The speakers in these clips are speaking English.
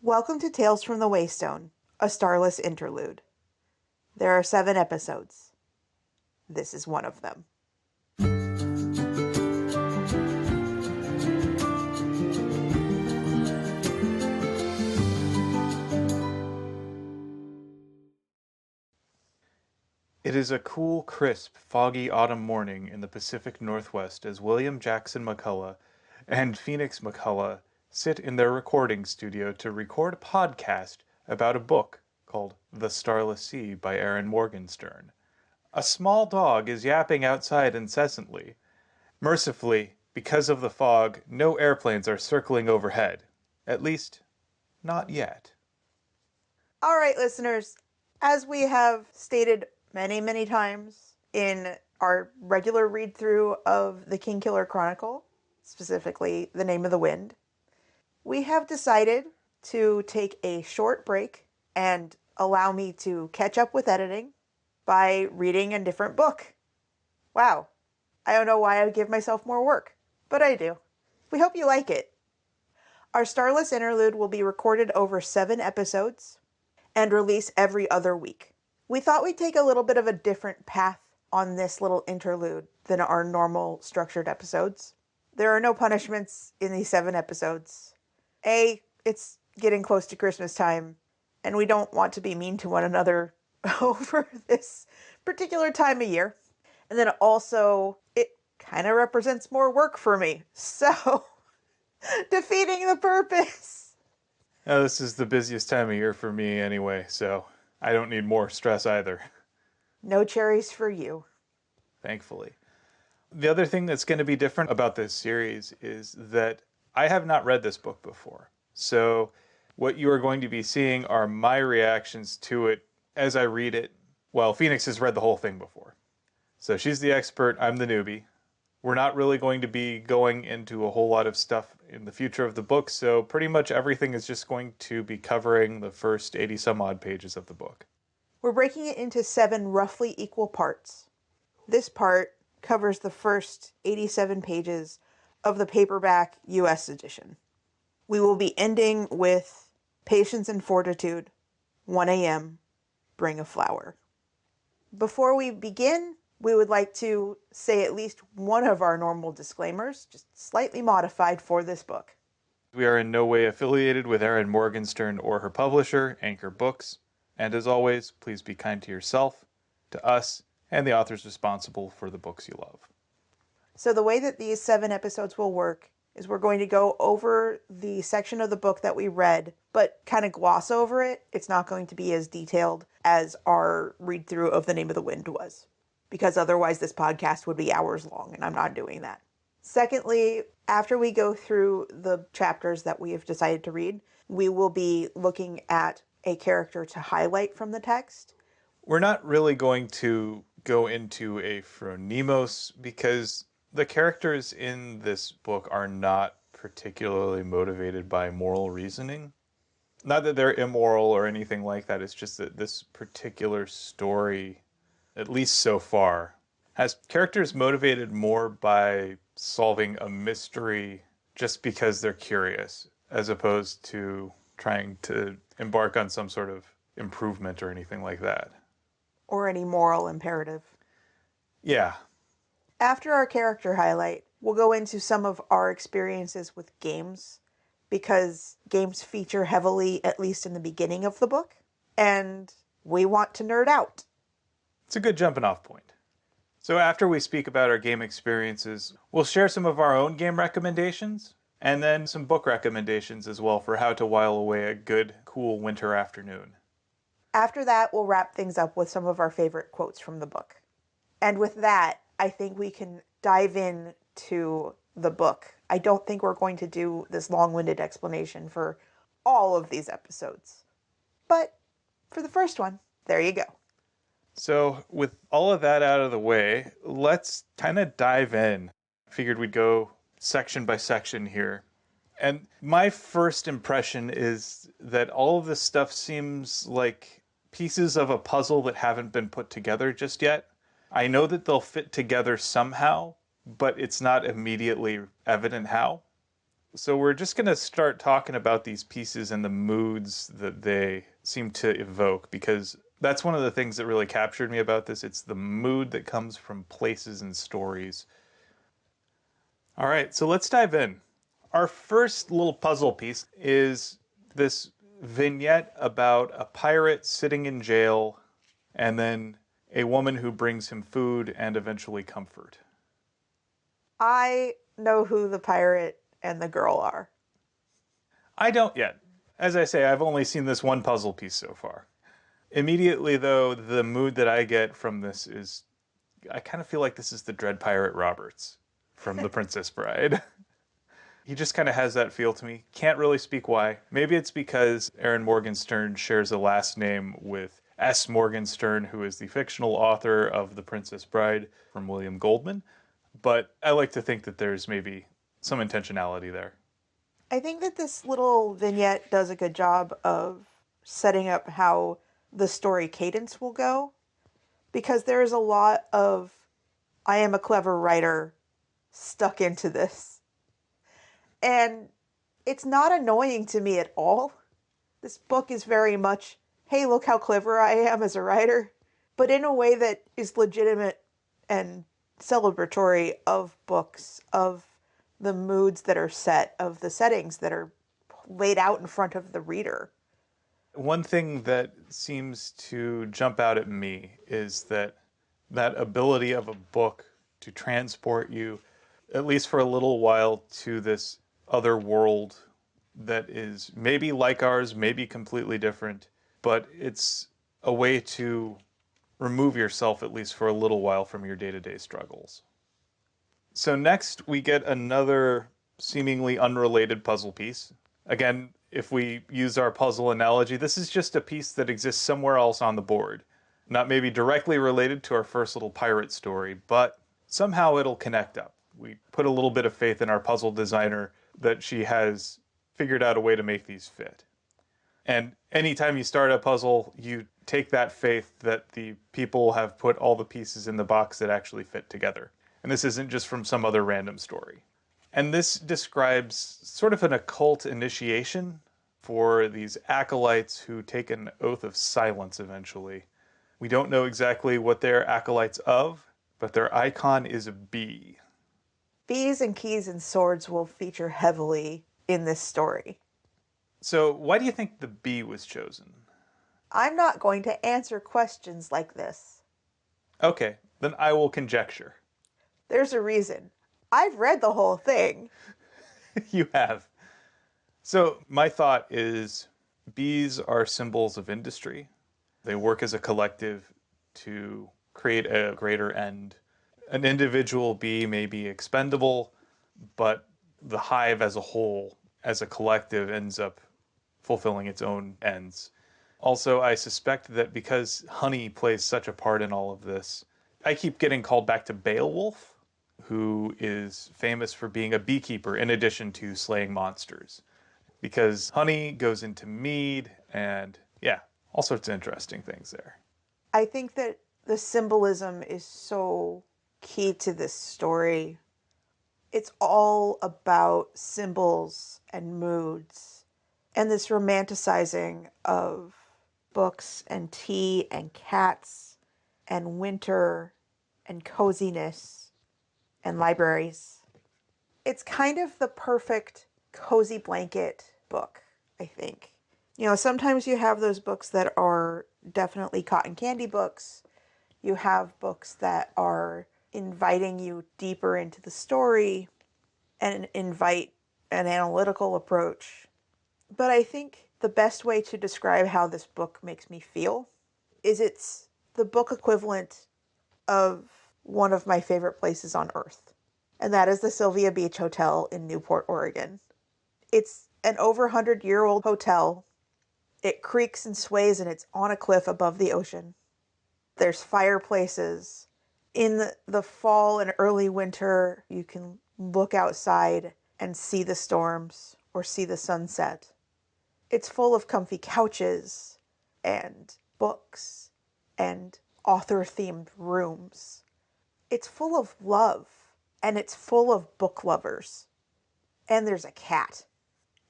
Welcome to Tales from the Waystone, a Starless Interlude. There are 7 episodes. This is one of them. It is a cool, crisp, foggy autumn morning in the Pacific Northwest as William Jackson McCullough and Phoenix McCullough sit in their recording studio to record a podcast about a book called The Starless Sea by Erin Morgenstern. A small dog is yapping outside incessantly. Mercifully, because of the fog, no airplanes are circling overhead. At least, not yet. All right, listeners, as we have stated many times in our regular read-through of the Kingkiller Chronicle, specifically The Name of the Wind, we have decided to take a short break and allow me to catch up with editing by reading a different book. Wow, I don't know why I give myself more work, but I do. We hope you like it. Our Starless Interlude will be recorded over 7 episodes and release every other week. We thought we'd take a little bit of a different path on this little interlude than our normal structured episodes. There are no punishments in these 7 episodes. It's getting close to Christmas time, and we don't want to be mean to one another over this particular time of year. And then also, it kind of represents more work for me. So, defeating the purpose. Now, this is the busiest time of year for me anyway, so I don't need more stress either. No cherries for you. Thankfully. The other thing that's going to be different about this series is that I have not read this book before. So what you are going to be seeing are my reactions to it as I read it. Well, Phoenix has read the whole thing before. So she's the expert, I'm the newbie. We're not really going to be going into a whole lot of stuff in the future of the book, so pretty much everything is just going to be covering the first 80 some odd pages of the book. We're breaking it into 7 roughly equal parts. This part covers the first 87 pages of the paperback US edition. We will be ending with Patience and Fortitude, 1 a.m., Bring a Flower. Before we begin, we would like to say at least one of our normal disclaimers, just slightly modified for this book. We are in no way affiliated with Erin Morgenstern or her publisher, Anchor Books. And as always, please be kind to yourself, to us, and the authors responsible for the books you love. So the way that these 7 episodes will work is we're going to go over the section of the book that we read, but kind of gloss over it. It's not going to be as detailed as our read-through of The Name of the Wind was, because otherwise this podcast would be hours long, and I'm not doing that. Secondly, after we go through the chapters that we have decided to read, we will be looking at a character to highlight from the text. We're not really going to go into a phronimos because the characters in this book are not particularly motivated by moral reasoning. Not that they're immoral or anything like that, it's just that this particular story, at least so far, has characters motivated more by solving a mystery just because they're curious, as opposed to trying to embark on some sort of improvement or anything like that. Or any moral imperative. Yeah. After our character highlight, we'll go into some of our experiences with games, because games feature heavily, at least in the beginning of the book, and we want to nerd out. It's a good jumping off point. So after we speak about our game experiences, we'll share some of our own game recommendations, and then some book recommendations as well for how to while away a good, cool winter afternoon. After that, we'll wrap things up with some of our favorite quotes from the book. And with that, I think we can dive in to the book. I don't think we're going to do this long-winded explanation for all of these episodes. But for the first one, there you go. So with all of that out of the way, let's kind of dive in. I figured we'd go section by section here. And my first impression is that all of this stuff seems like pieces of a puzzle that haven't been put together just yet. I know that they'll fit together somehow, but it's not immediately evident how. So we're just going to start talking about these pieces and the moods that they seem to evoke, because that's one of the things that really captured me about this. It's the mood that comes from places and stories. All right, so let's dive in. Our first little puzzle piece is this vignette about a pirate sitting in jail and then a woman who brings him food and eventually comfort. I know who the pirate and the girl are. I don't yet. As I say, I've only seen this one puzzle piece so far. Immediately, though, the mood that I get from this is I kind of feel like this is the Dread Pirate Roberts from The Princess Bride. He just kind of has that feel to me. Can't really speak why. Maybe it's because Erin Morgenstern shares a last name with S. Morgenstern, who is the fictional author of The Princess Bride from William Goldman. But I like to think that there's maybe some intentionality there. I think that this little vignette does a good job of setting up how the story cadence will go, because there is a lot of I am a clever writer stuck into this. And it's not annoying to me at all. This book is very much, hey, look how clever I am as a writer, but in a way that is legitimate and celebratory of books, of the moods that are set, of the settings that are laid out in front of the reader. One thing that seems to jump out at me is that ability of a book to transport you, at least for a little while, to this other world that is maybe like ours, maybe completely different, but it's a way to remove yourself, at least for a little while, from your day to day struggles. So, next, we get another seemingly unrelated puzzle piece. Again, if we use our puzzle analogy, this is just a piece that exists somewhere else on the board. Not maybe directly related to our first little pirate story, but somehow it'll connect up. We put a little bit of faith in our puzzle designer that she has figured out a way to make these fit. And anytime you start a puzzle, you take that faith that the people have put all the pieces in the box that actually fit together. And this isn't just from some other random story. And this describes sort of an occult initiation for these acolytes who take an oath of silence eventually. We don't know exactly what they're acolytes of, but their icon is a bee. Bees and keys and swords will feature heavily in this story. So, why do you think the bee was chosen? I'm not going to answer questions like this. Okay, then I will conjecture. There's a reason. I've read the whole thing. You have. So, my thought is bees are symbols of industry. They work as a collective to create a greater end. An individual bee may be expendable, but the hive as a whole, as a collective, ends up fulfilling its own ends. Also, I suspect that because honey plays such a part in all of this, I keep getting called back to Beowulf, who is famous for being a beekeeper in addition to slaying monsters. Because honey goes into mead, and yeah, all sorts of interesting things there. I think that the symbolism is so key to this story. It's all about symbols and moods and this romanticizing of books and tea and cats and winter and coziness and libraries. It's kind of the perfect cozy blanket book, I think. Sometimes you have those books that are definitely cotton candy books. You have books that are inviting you deeper into the story and invite an analytical approach. But I think the best way to describe how this book makes me feel is it's the book equivalent of one of my favorite places on earth. And that is the Sylvia Beach Hotel in Newport, Oregon. It's an over 100-year-old hotel. It creaks and sways and it's on a cliff above the ocean. There's fireplaces. In the fall and early winter, you can look outside and see the storms or see the sunset. It's full of comfy couches and books and author-themed rooms. It's full of love and it's full of book lovers. and there's a cat.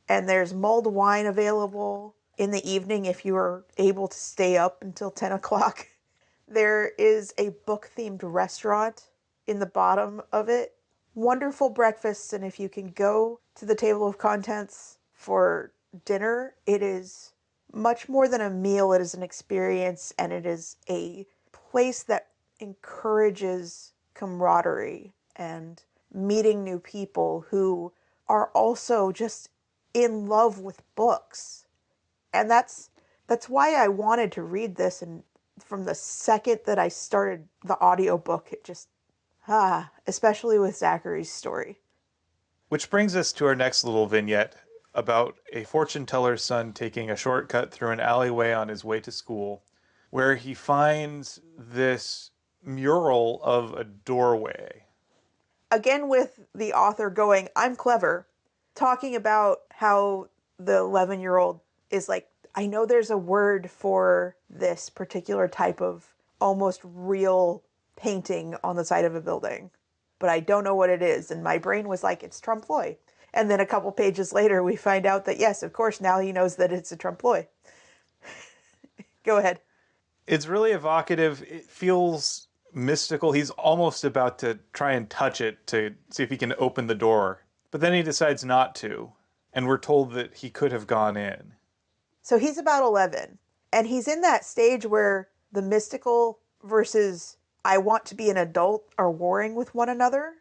And there's mulled wine available in the evening if you are able to stay up until 10 o'clock. There is a book-themed restaurant in the bottom of it. Wonderful breakfasts, and if you can go to the table of contents for dinner, it is much more than a meal. It is an experience, and it is a place that encourages camaraderie and meeting new people who are also just in love with books. And that's why I wanted to read this, and from the second that I started the audiobook, it just especially with Zachary's story. Which brings us to our next little vignette about a fortune teller's son taking a shortcut through an alleyway on his way to school, where he finds this mural of a doorway. Again, with the author going, I'm clever, talking about how the 11-year-old is like, I know there's a word for this particular type of almost real painting on the side of a building, but I don't know what it is. And my brain was like, it's trompe-l'oeil. And then a couple pages later, we find out that, yes, of course, now he knows that it's a trompe-l'oeil. Go ahead. It's really evocative. It feels mystical. He's almost about to try and touch it to see if he can open the door, but then he decides not to. And we're told that he could have gone in. So he's about 11, and he's in that stage where the mystical versus I want to be an adult are warring with one another.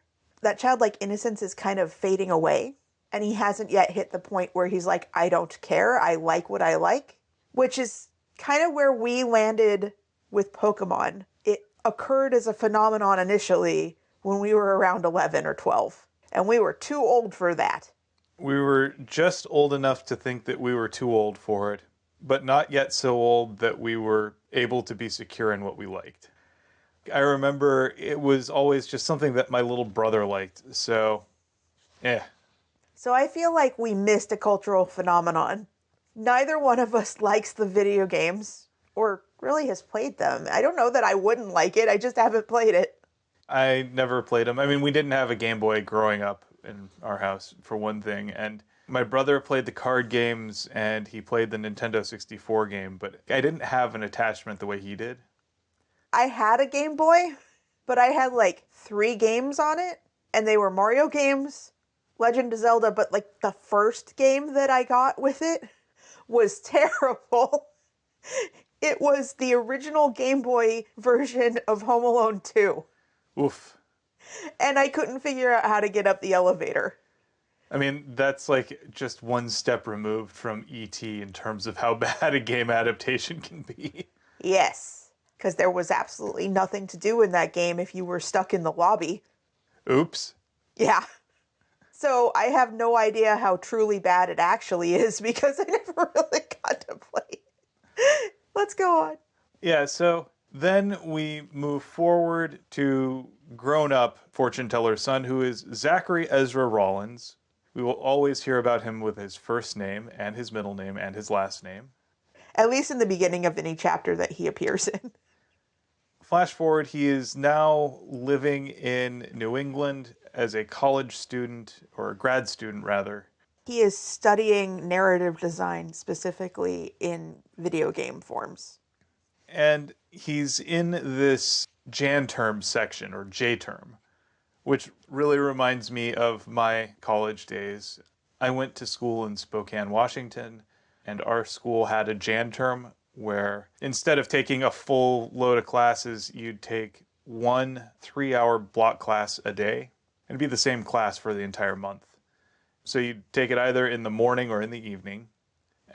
That childlike innocence is kind of fading away, and he hasn't yet hit the point where he's like, I don't care, I like what I like, which is kind of where we landed with Pokemon. It occurred as a phenomenon initially when we were around 11 or 12, and we were too old for that. We were just old enough to think that we were too old for it, but not yet so old that we were able to be secure in what we liked. I remember it was always just something that my little brother liked, so, So I feel like we missed a cultural phenomenon. Neither one of us likes the video games, or really has played them. I don't know that I wouldn't like it, I just haven't played it. I never played them. I mean, we didn't have a Game Boy growing up in our house, for one thing, and my brother played the card games, and he played the Nintendo 64 game, but I didn't have an attachment the way he did. I had a Game Boy, but I had like 3 games on it, and they were Mario games, Legend of Zelda, but like the first game that I got with it was terrible. It was the original Game Boy version of Home Alone 2. Oof. And I couldn't figure out how to get up the elevator. I mean, that's like just one step removed from E.T. in terms of how bad a game adaptation can be. Yes, because there was absolutely nothing to do in that game if you were stuck in the lobby. Oops. Yeah. So I have no idea how truly bad it actually is because I never really got to play. Let's go on. Yeah, so then we move forward to grown-up fortune teller's son, who is Zachary Ezra Rollins. We will always hear about him with his first name and his middle name and his last name. At least in the beginning of any chapter that he appears in. Flash forward, he is now living in New England as a college student, or a grad student rather. He is studying narrative design, specifically in video game forms. And he's in this Jan term section, or J term, which really reminds me of my college days. I went to school in Spokane, Washington, and our school had a Jan term where instead of taking a full load of classes, you'd take 1 3-hour block class a day. It'd be the same class for the entire month. So you'd take it either in the morning or in the evening,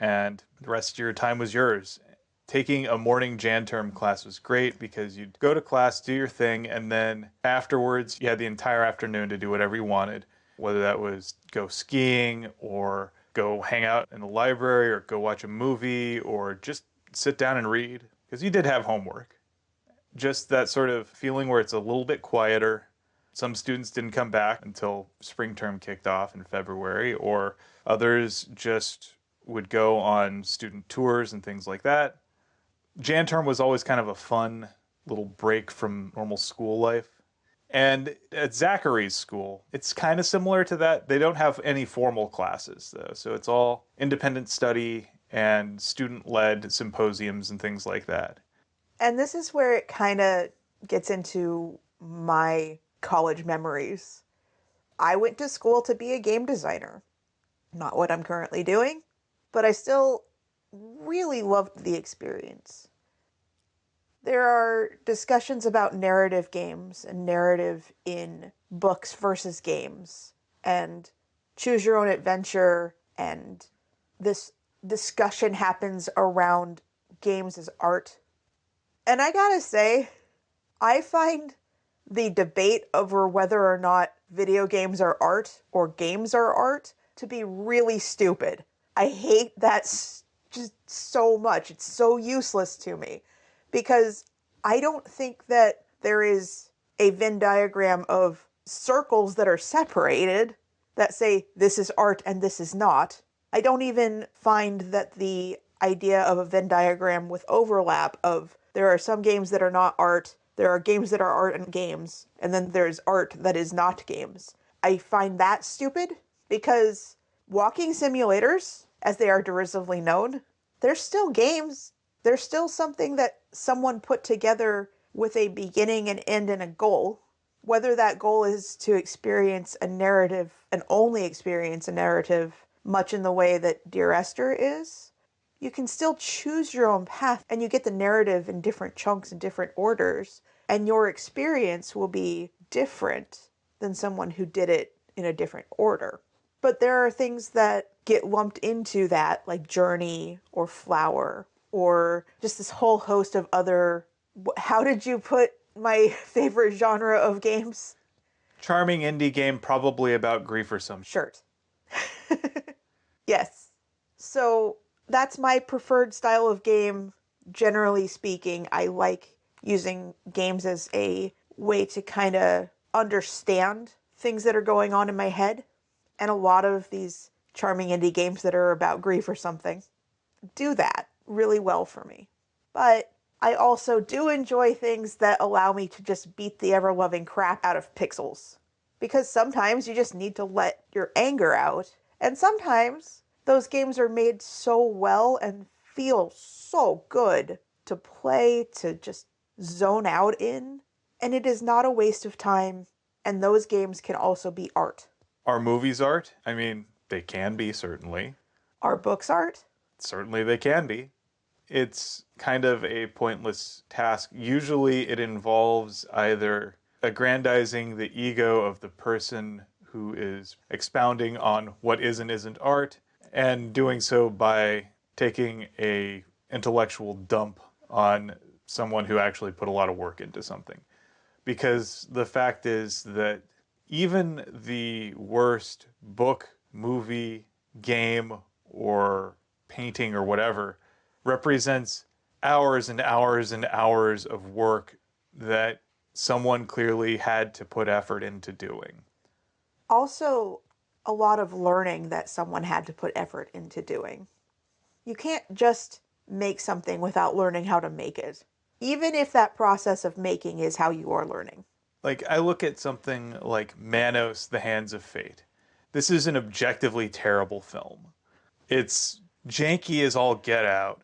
and the rest of your time was yours. Taking a morning Jan term class was great because you'd go to class, do your thing, and then afterwards you had the entire afternoon to do whatever you wanted, whether that was go skiing or go hang out in the library or go watch a movie or just sit down and read, because you did have homework. Just that sort of feeling where it's a little bit quieter. Some students didn't come back until spring term kicked off in February, or others just would go on student tours and things like that. Jan term was always kind of a fun little break from normal school life. And at Zachary's school, it's kind of similar to that. They don't have any formal classes, though. So it's all independent study and student-led symposiums and things like that. And this is where it kind of gets into my college memories. I went to school to be a game designer. Not what I'm currently doing, but I still really loved the experience. There are discussions about narrative games and narrative in books versus games, and choose your own adventure, and this discussion happens around games as art. And I gotta say, I find the debate over whether or not video games are art or games are art to be really stupid. I hate that just so much. It's so useless to me because I don't think that there is a Venn diagram of circles that are separated that say this is art and this is not. I don't even find that the idea of a Venn diagram with overlap of there are some games that are not art, there are games that are art and games, and then there's art that is not games. I find that stupid because walking simulators, as they are derisively known, they're still games. They're still something that someone put together with a beginning, an end, and a goal. Whether that goal is to experience a narrative and only experience a narrative, much in the way that Dear Esther is, you can still choose your own path and you get the narrative in different chunks and different orders, and your experience will be different than someone who did it in a different order. But there are things that get lumped into that, like Journey or Flower, or just this whole host of other. How did you put my favorite genre of games? Charming indie game, probably about grief or some. Shirt. Yes. So that's my preferred style of game. Generally speaking, I like using games as a way to kind of understand things that are going on in my head. And a lot of these charming indie games that are about grief or something do that really well for me. But I also do enjoy things that allow me to just beat the ever-loving crap out of pixels. Because sometimes you just need to let your anger out. And sometimes those games are made so well and feel so good to play, to just zone out in. And it is not a waste of time. And those games can also be art. Are movies art? I mean, they can be, certainly. Are books art? Certainly they can be. It's kind of a pointless task. Usually it involves either aggrandizing the ego of the person who is expounding on what is and isn't art, and doing so by taking a intellectual dump on someone who actually put a lot of work into something. Because the fact is that even the worst book, movie, game, or painting or whatever represents hours and hours and hours of work that someone clearly had to put effort into doing. Also, a lot of learning that someone had to put effort into doing. You can't just make something without learning how to make it, even if that process of making is how you are learning. Like, I look at something like Manos, The Hands of Fate. This is an objectively terrible film. It's janky as all get out.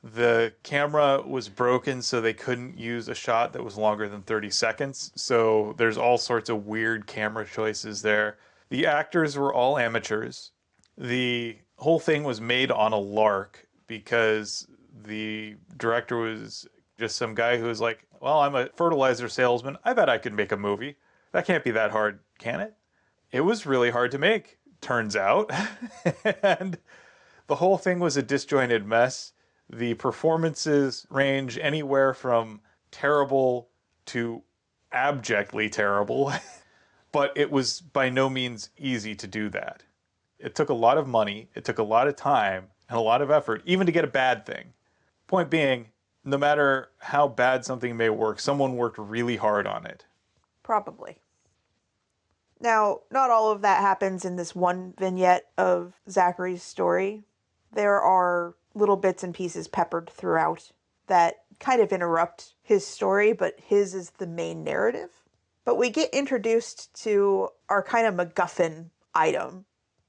The camera was broken, so they couldn't use a shot that was longer than 30 seconds. So there's all sorts of weird camera choices there. The actors were all amateurs. The whole thing was made on a lark because the director was just some guy who was like, well, I'm a fertilizer salesman. I bet I could make a movie. That can't be that hard, can it? It was really hard to make, turns out. And the whole thing was a disjointed mess. The performances range anywhere from terrible to abjectly terrible, but it was by no means easy to do that. It took a lot of money, it took a lot of time, and a lot of effort, even to get a bad thing. Point being, no matter how bad something may work, someone worked really hard on it. Probably. Now, not all of that happens in this one vignette of Zachary's story. There are little bits and pieces peppered throughout that kind of interrupt his story, but his is the main narrative. But we get introduced to our kind of MacGuffin item,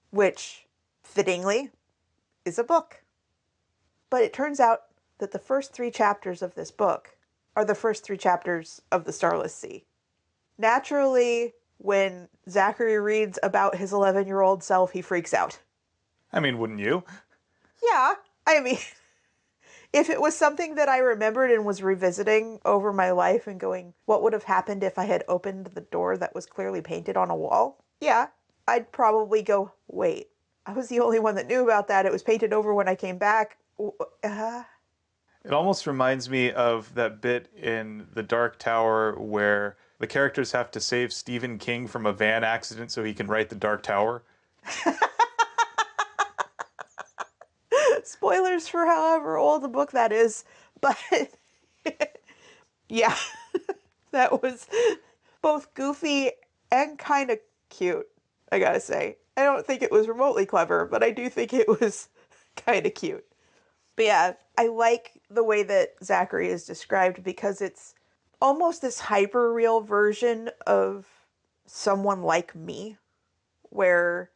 which, fittingly, is a book. But it turns out that the first 3 chapters of this book are the first 3 chapters of the Starless Sea. Naturally, when Zachary reads about his 11-year-old self, he freaks out. I mean, wouldn't you? Yeah, I mean, if it was something that I remembered and was revisiting over my life and going, what would have happened if I had opened the door that was clearly painted on a wall? Yeah, I'd probably go, wait, I was the only one that knew about that. It was painted over when I came back. It almost reminds me of that bit in The Dark Tower where the characters have to save Stephen King from a van accident so he can write The Dark Tower. Spoilers for however old the book that is, but yeah, that was both goofy and kind of cute, I gotta say. I don't think it was remotely clever, but I do think it was kind of cute. But yeah, I like the way that Zachary is described because it's almost this hyper-real version of someone like me, where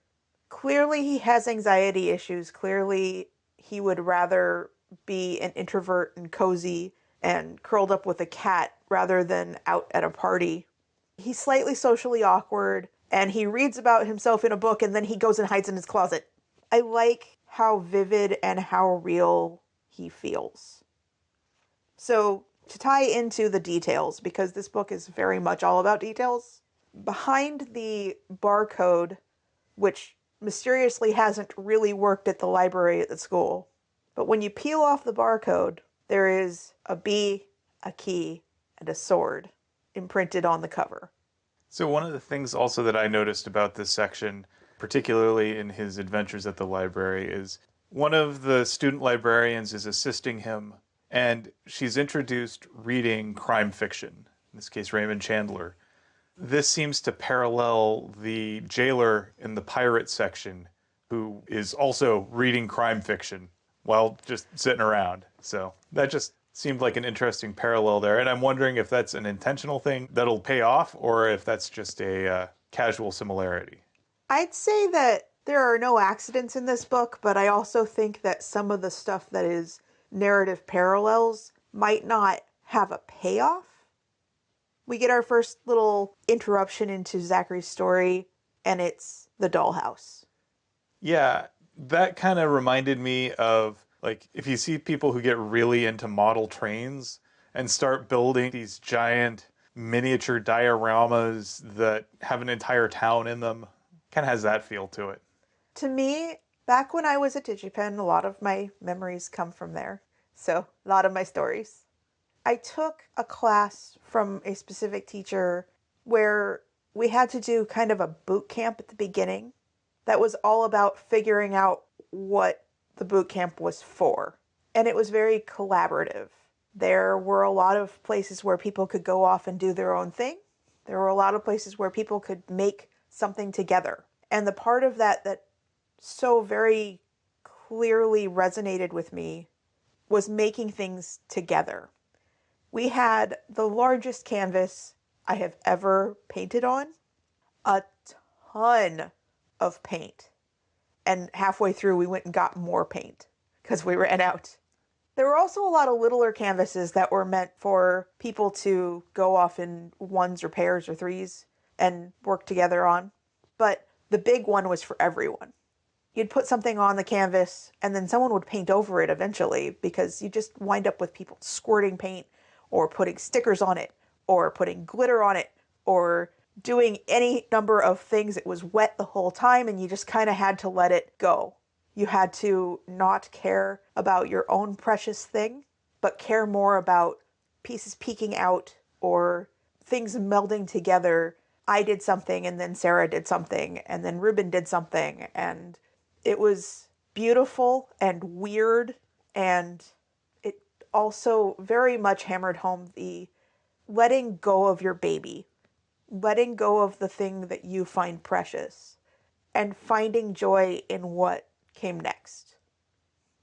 clearly he has anxiety issues, clearly he would rather be an introvert and cozy and curled up with a cat rather than out at a party. He's slightly socially awkward, and he reads about himself in a book and then he goes and hides in his closet. I like how vivid and how real he feels. So, to tie into the details, because this book is very much all about details, behind the barcode, which mysteriously hasn't really worked at the library at the school, but when you peel off the barcode, there is a bee, a key, and a sword imprinted on the cover. So one of the things also that I noticed about this section, particularly in his adventures at the library, is one of the student librarians is assisting him, and she's introduced reading crime fiction, in this case Raymond Chandler. This seems to parallel the jailer in the pirate section, who is also reading crime fiction while just sitting around. So that just seemed like an interesting parallel there. And I'm wondering if that's an intentional thing that'll pay off or if that's just a casual similarity. I'd say that there are no accidents in this book, but I also think that some of the stuff that is narrative parallels might not have a payoff. We get our first little interruption into Zachary's story, and it's the dollhouse. Yeah, that kind of reminded me of, like, if you see people who get really into model trains and start building these giant miniature dioramas that have an entire town in them, kind of has that feel to it. To me, back when I was at DigiPen, a lot of my memories come from there. So, a lot of my stories. I took a class from a specific teacher where we had to do kind of a boot camp at the beginning that was all about figuring out what the boot camp was for. And it was very collaborative. There were a lot of places where people could go off and do their own thing. There were a lot of places where people could make something together. And the part of that that so very clearly resonated with me was making things together. We had the largest canvas I have ever painted on, a ton of paint. And halfway through, we went and got more paint because we ran out. There were also a lot of littler canvases that were meant for people to go off in ones or pairs or threes and work together on. But the big one was for everyone. You'd put something on the canvas and then someone would paint over it eventually because you just wind up with people squirting paint or putting stickers on it or putting glitter on it or doing any number of things. It was wet the whole time and you just kind of had to let it go. You had to not care about your own precious thing, but care more about pieces peeking out or things melding together. I did something and then Sarah did something and then Ruben did something, and it was beautiful and weird, and it also very much hammered home the letting go of your baby, letting go of the thing that you find precious, and finding joy in what came next.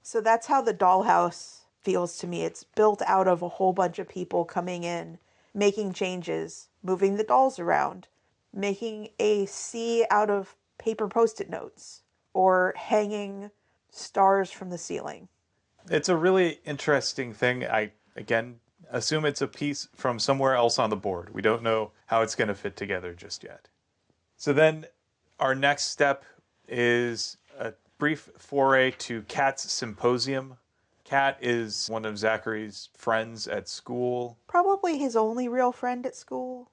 So that's how the dollhouse feels to me. It's built out of a whole bunch of people coming in making changes, moving the dolls around, making a sea out of paper post-it notes, or hanging stars from the ceiling. It's a really interesting thing. I, again, assume it's a piece from somewhere else on the board. We don't know how it's going to fit together just yet. So then our next step is a brief foray to Kat's symposium. Kat is one of Zachary's friends at school. Probably his only real friend at school.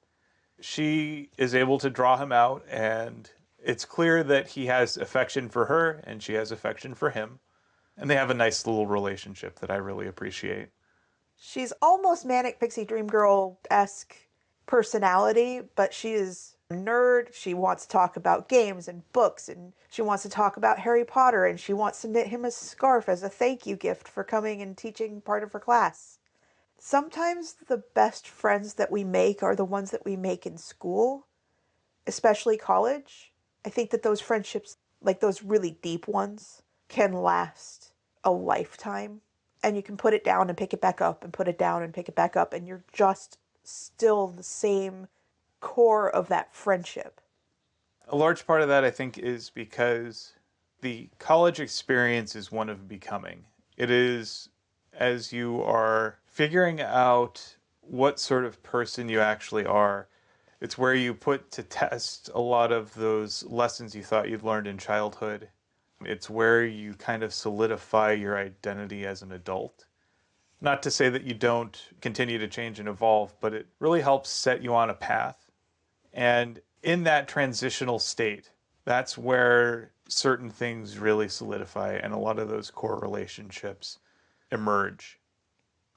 She is able to draw him out, and it's clear that he has affection for her and she has affection for him. And they have a nice little relationship that I really appreciate. She's almost Manic Pixie Dream Girl-esque personality, but she is a nerd. She wants to talk about games and books, and she wants to talk about Harry Potter, and she wants to knit him a scarf as a thank you gift for coming and teaching part of her class. Sometimes the best friends that we make are the ones that we make in school, especially college. I think that those friendships, like those really deep ones, can last a lifetime. And you can put it down and pick it back up and put it down and pick it back up, and you're just still the same core of that friendship. A large part of that, I think, is because the college experience is one of becoming. It is as you are figuring out what sort of person you actually are. It's where you put to test a lot of those lessons you thought you'd learned in childhood. It's where you kind of solidify your identity as an adult. Not to say that you don't continue to change and evolve, but it really helps set you on a path. And in that transitional state, that's where certain things really solidify and a lot of those core relationships emerge.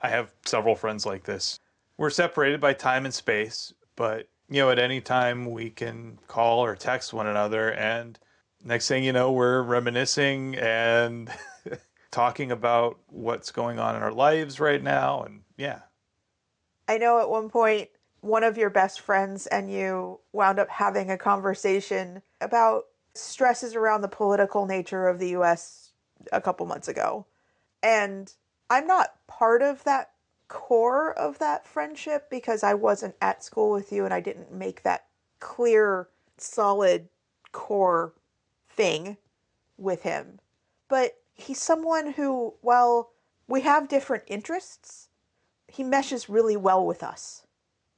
I have several friends like this. We're separated by time and space, but at any time we can call or text one another, and next thing you know, we're reminiscing and talking about what's going on in our lives right now. And yeah. I know at one point, one of your best friends and you wound up having a conversation about stresses around the political nature of the US a couple months ago. And I'm not part of that core of that friendship because I wasn't at school with you and I didn't make that clear, solid core thing with him. But he's someone who, while we have different interests, he meshes really well with us.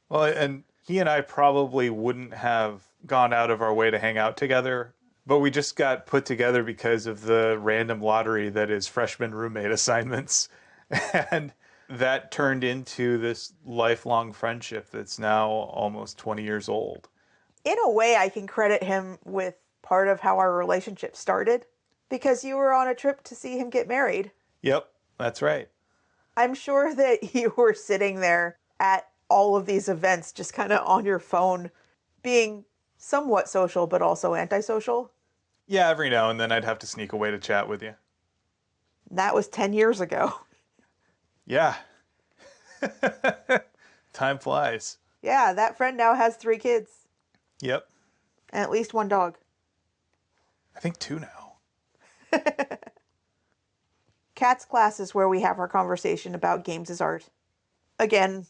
Well, and he and I probably wouldn't have gone out of our way to hang out together, but we just got put together because of the random lottery that is freshman roommate assignments. And that turned into this lifelong friendship that's now almost 20 years old. In a way, I can credit him with part of how our relationship started because you were on a trip to see him get married. Yep, that's right. I'm sure that you were sitting there at all of these events just kind of on your phone, being somewhat social but also antisocial. Yeah, every now and then I'd have to sneak away to chat with you. That was 10 years ago. Yeah. Time flies. Yeah, that friend now has 3 kids. Yep. And at least 1 dog. I think 2 now. Kat's class is where we have our conversation about games as art. Again,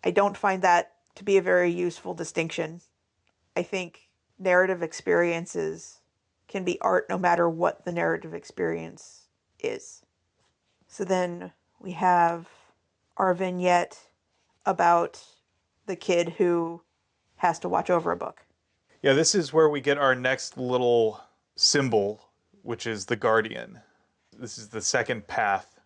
I don't find that to be a very useful distinction. I think narrative experiences can be art no matter what the narrative experience is. So then we have our vignette about the kid who has to watch over a book. Yeah, this is where we get our next little symbol, which is the guardian. This is the second path.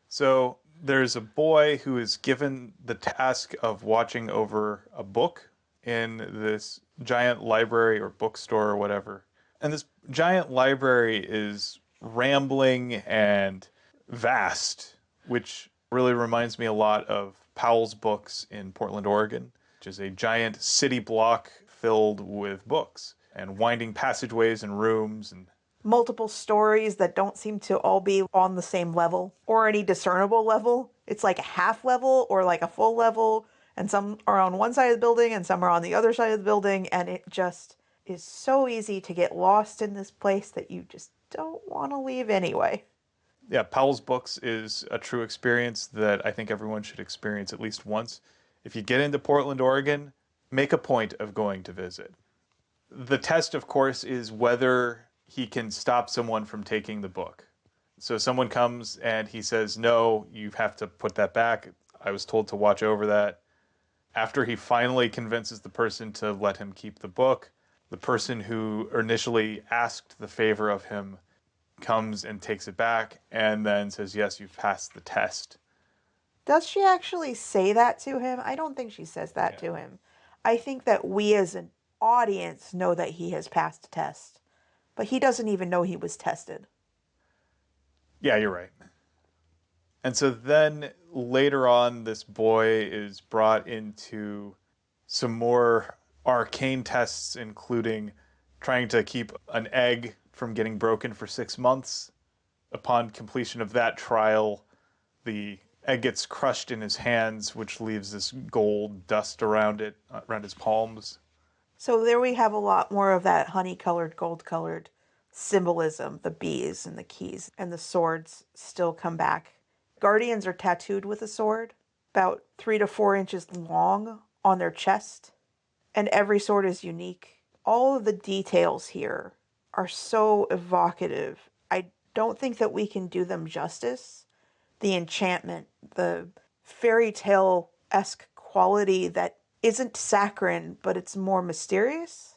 So there's a boy who is given the task of watching over a book in this giant library or bookstore or whatever. And this giant library is rambling and vast, which really reminds me a lot of Powell's Books in Portland, Oregon, which is a giant city block filled with books and winding passageways and rooms and multiple stories that don't seem to all be on the same level or any discernible level. It's like a half level or like a full level, and some are on one side of the building and some are on the other side of the building, and it just is so easy to get lost in this place that you just don't want to leave anyway. Yeah, Powell's Books is a true experience that I think everyone should experience at least once. If you get into Portland, Oregon, make a point of going to visit. The test, of course, is whether he can stop someone from taking the book. So someone comes and he says, no, you have to put that back. I was told to watch over that. After he finally convinces the person to let him keep the book, the person who initially asked the favor of him comes and takes it back and then says, yes, you've passed the test. Does she actually say that to him? I don't think she says that to him. I think that we as an audience know that he has passed a test, but he doesn't even know he was tested. Yeah, you're right. And so then later on, this boy is brought into some more arcane tests, including trying to keep an egg from getting broken for 6 months. Upon completion of that trial, the egg gets crushed in his hands, which leaves this gold dust around it, around his palms. So there we have a lot more of that honey-colored, gold-colored symbolism. The bees and the keys and the swords still come back. Guardians are tattooed with a sword, about 3 to 4 inches long on their chest, and every sword is unique. All of the details here are so evocative. I don't think that we can do them justice. The enchantment, the fairy tale-esque quality that isn't saccharine, but it's more mysterious.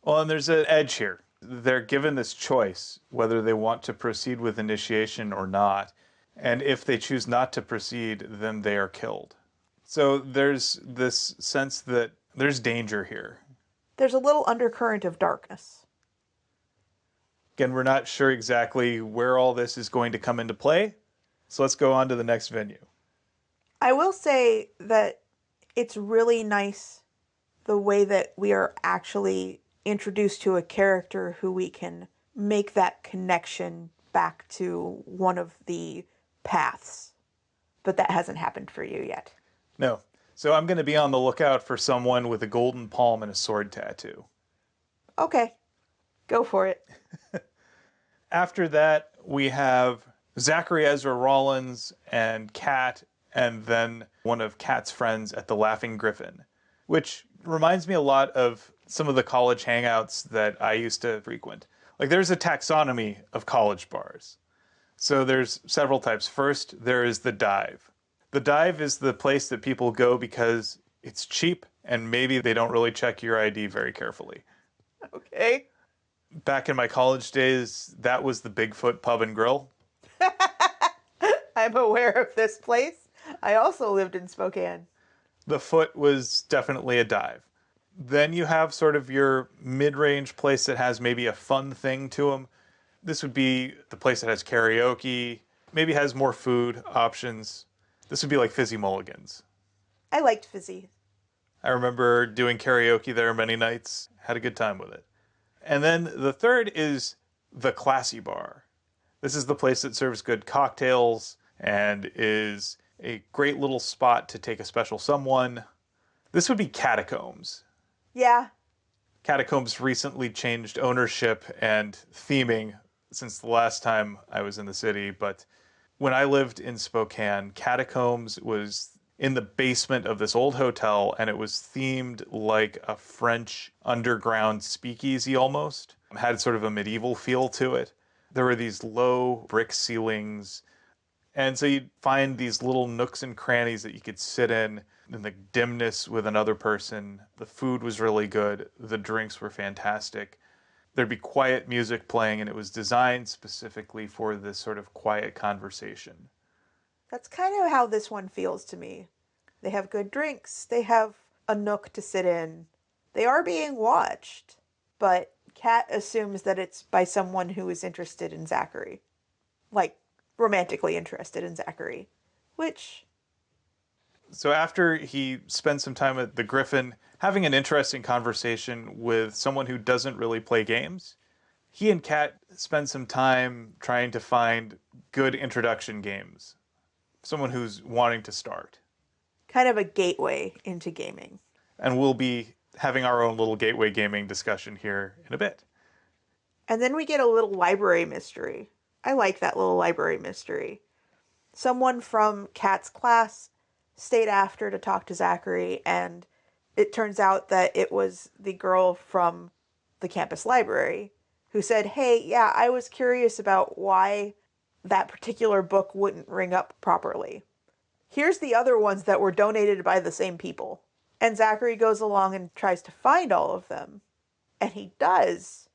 Well, and there's an edge here. They're given this choice whether they want to proceed with initiation or not. And if they choose not to proceed, then they are killed. So there's this sense that there's danger here. There's a little undercurrent of darkness. Again, we're not sure exactly where all this is going to come into play. So let's go on to the next venue. I will say that it's really nice the way that we are actually introduced to a character who we can make that connection back to one of the paths. But that hasn't happened for you yet. No. So I'm going to be on the lookout for someone with a golden palm and a sword tattoo. Okay, go for it. After that, we have Zachary Ezra Rollins and Kat, and then one of Kat's friends at the Laughing Griffin, which reminds me a lot of some of the college hangouts that I used to frequent. Like, there's a taxonomy of college bars. So there's several types. First, there is the Dive. The Dive is the place that people go because it's cheap and maybe they don't really check your ID very carefully. Okay. Back in my college days, that was the Bigfoot Pub and Grill. I'm aware of this place. I also lived in Spokane. The Foot was definitely a dive. Then you have sort of your mid-range place that has maybe a fun thing to them. This would be the place that has karaoke, maybe has more food options. This would be like Fizzy Mulligan's. I liked Fizzy. I remember doing karaoke there many nights, had a good time with it. And then the third is the Classy Bar. This is the place that serves good cocktails and is a great little spot to take a special someone. This would be Catacombs. Yeah. Catacombs recently changed ownership and theming since the last time I was in the city, but when I lived in Spokane, Catacombs was in the basement of this old hotel, and it was themed like a French underground speakeasy almost. It had sort of a medieval feel to it. There were these low brick ceilings, and so you'd find these little nooks and crannies that you could sit in the dimness with another person. The food was really good. The drinks were fantastic. There'd be quiet music playing, and it was designed specifically for this sort of quiet conversation. That's kind of how this one feels to me. They have good drinks. They have a nook to sit in. They are being watched. But Kat assumes that it's by someone who is interested in Zachary. Like, romantically interested in Zachary. Which... So after he spends some time at the Griffin, having an interesting conversation with someone who doesn't really play games, he and Kat spend some time trying to find good introduction games. Someone who's wanting to start. kind of a gateway into gaming. And we'll be having our own little gateway gaming discussion here in a bit. And then we get a little library mystery. I like that little library mystery. Someone from Kat's class stayed after to talk to Zachary, and it turns out that it was the girl from the campus library who said, hey, yeah, I was curious about why that particular book wouldn't ring up properly. Here's the other ones that were donated by the same people. And Zachary goes along and tries to find all of them. And he does.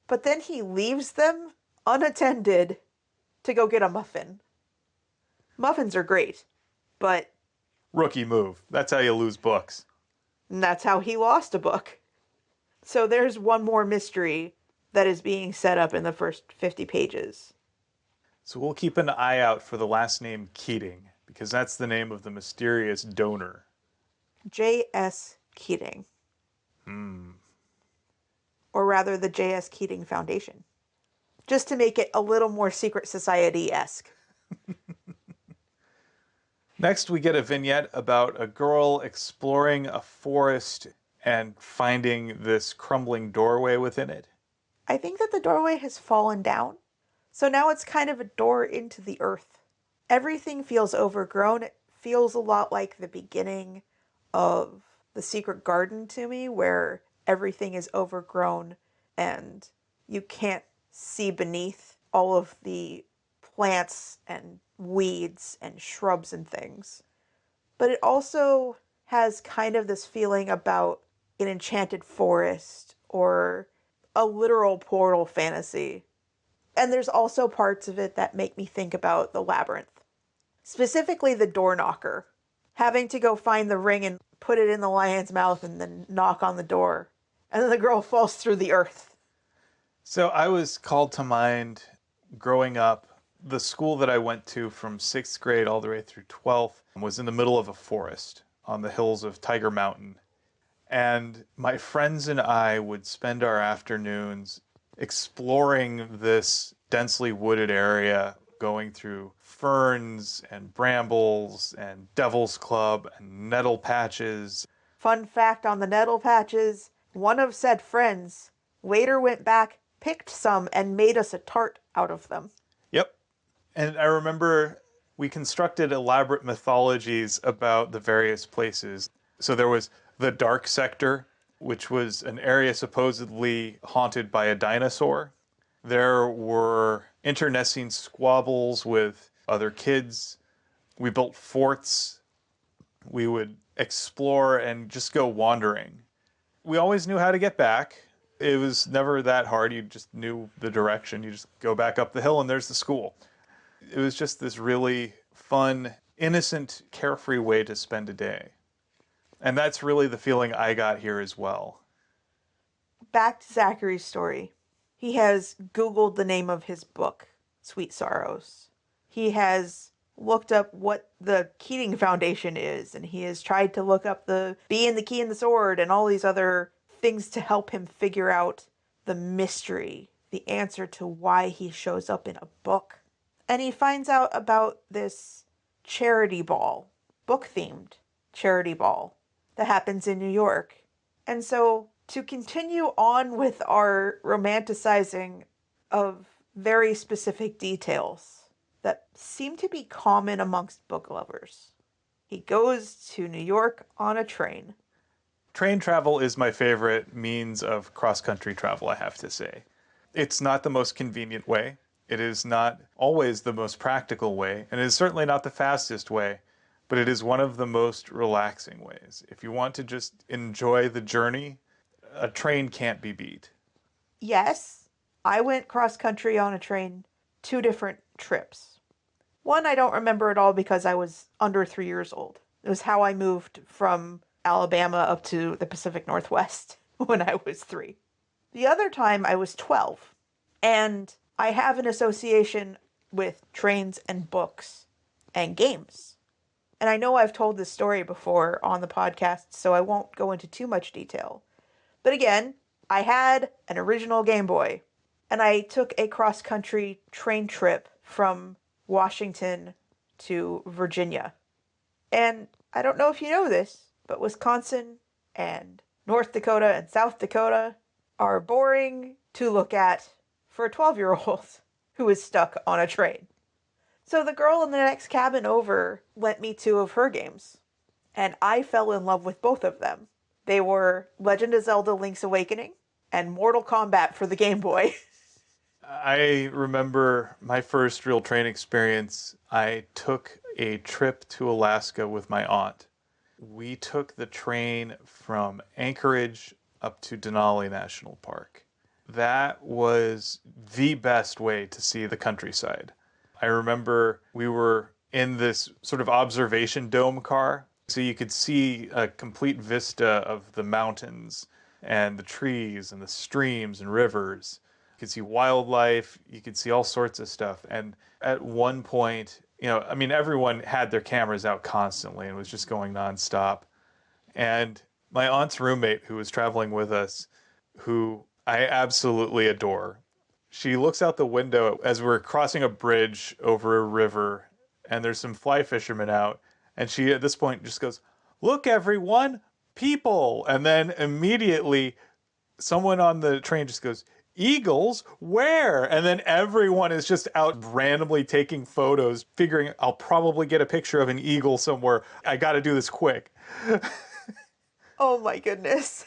But then he leaves them unattended to go get a muffin. Muffins are great, but Rookie move. That's how you lose books. that's how he lost a book. So there's one more mystery that is being set up in the first 50 pages. So we'll keep an eye out for the last name Keating, because that's the name of the mysterious donor. J.S. Keating. Or rather, the J.S. Keating Foundation. Just to make it a little more secret society-esque. Next, we get a vignette about a girl exploring a forest and finding this crumbling doorway within it. I think that the doorway has fallen down. So now it's kind of a door into the earth. Everything feels overgrown. It feels a lot like the beginning of The Secret Garden to me, where everything is overgrown and you can't see beneath all of the plants and weeds and shrubs and things. But it also has kind of this feeling about an enchanted forest or a literal portal fantasy. And there's also parts of it that make me think about the labyrinth. Specifically the door knocker. Having to go find the ring and put it in the lion's mouth and then knock on the door. And then the girl falls through the earth. So I was called to mind growing up. The school that I went to from 6th grade all the way through 12th was in the middle of a forest on the hills of Tiger Mountain. And my friends and I would spend our afternoons exploring this densely wooded area, going through ferns and brambles and devil's club and nettle patches. Fun fact on the nettle patches, one of said friends later went back, picked some, and made us a tart out of them. Yep. And I remember we constructed elaborate mythologies about the various places. So there was the dark sector, which was an area supposedly haunted by a dinosaur. There were internecine squabbles with other kids. We built forts. We would explore and just go wandering. We always knew how to get back. It was never that hard. You just knew the direction. You just go back up the hill and there's the school. It was just this really fun, innocent, carefree way to spend a day. And that's really the feeling I got here as well. Back to Zachary's story. He has Googled the name of his book, Sweet Sorrows. He has looked up what the Keating Foundation is, and he has tried to look up the Bee and the Key and the Sword and all these other things to help him figure out the mystery, the answer to why he shows up in a book. And he finds out about this charity ball, book-themed charity ball, that happens in New York. And so to continue on with our romanticizing of very specific details that seem to be common amongst book lovers, he goes to New York on a train. Train travel is my favorite means of cross-country travel, I have to say. It's not the most convenient way. It is not always the most practical way, and it is certainly not the fastest way, but it is one of the most relaxing ways. If you want to just enjoy the journey, a train can't be beat. Yes, I went cross-country on a train 2 different trips. One I don't remember at all because I was under 3 years old. It was how I moved from Alabama up to the Pacific Northwest when I was 3. The other time I was 12, and I have an association with trains and books and games. And I know I've told this story before on the podcast, so I won't go into too much detail. But again, I had an original Game Boy, and I took a cross-country train trip from Washington to Virginia. And I don't know if you know this, but Wisconsin and North Dakota and South Dakota are boring to look at for a 12-year-old who is stuck on a train. So the girl in the next cabin over lent me 2 of her games. And I fell in love with both of them. They were Legend of Zelda Link's Awakening and Mortal Kombat for the Game Boy. I remember my first real train experience. I took a trip to Alaska with my aunt. We took the train from Anchorage up to Denali National Park. That was the best way to see the countryside. I remember we were in this sort of observation dome car, so you could see a complete vista of the mountains and the trees and the streams and rivers. You could see wildlife, you could see all sorts of stuff. And at one point, I mean, everyone had their cameras out constantly and was just going nonstop. And my aunt's roommate, who was traveling with us, who I absolutely adore, she looks out the window as we're crossing a bridge over a river, and there's some fly fishermen out. And she, at this point, just goes, "Look, everyone, people." And then immediately, someone on the train just goes, "Eagles? Where?" And then everyone is just out randomly taking photos, figuring I'll probably get a picture of an eagle somewhere. I got to do this quick. Oh my goodness.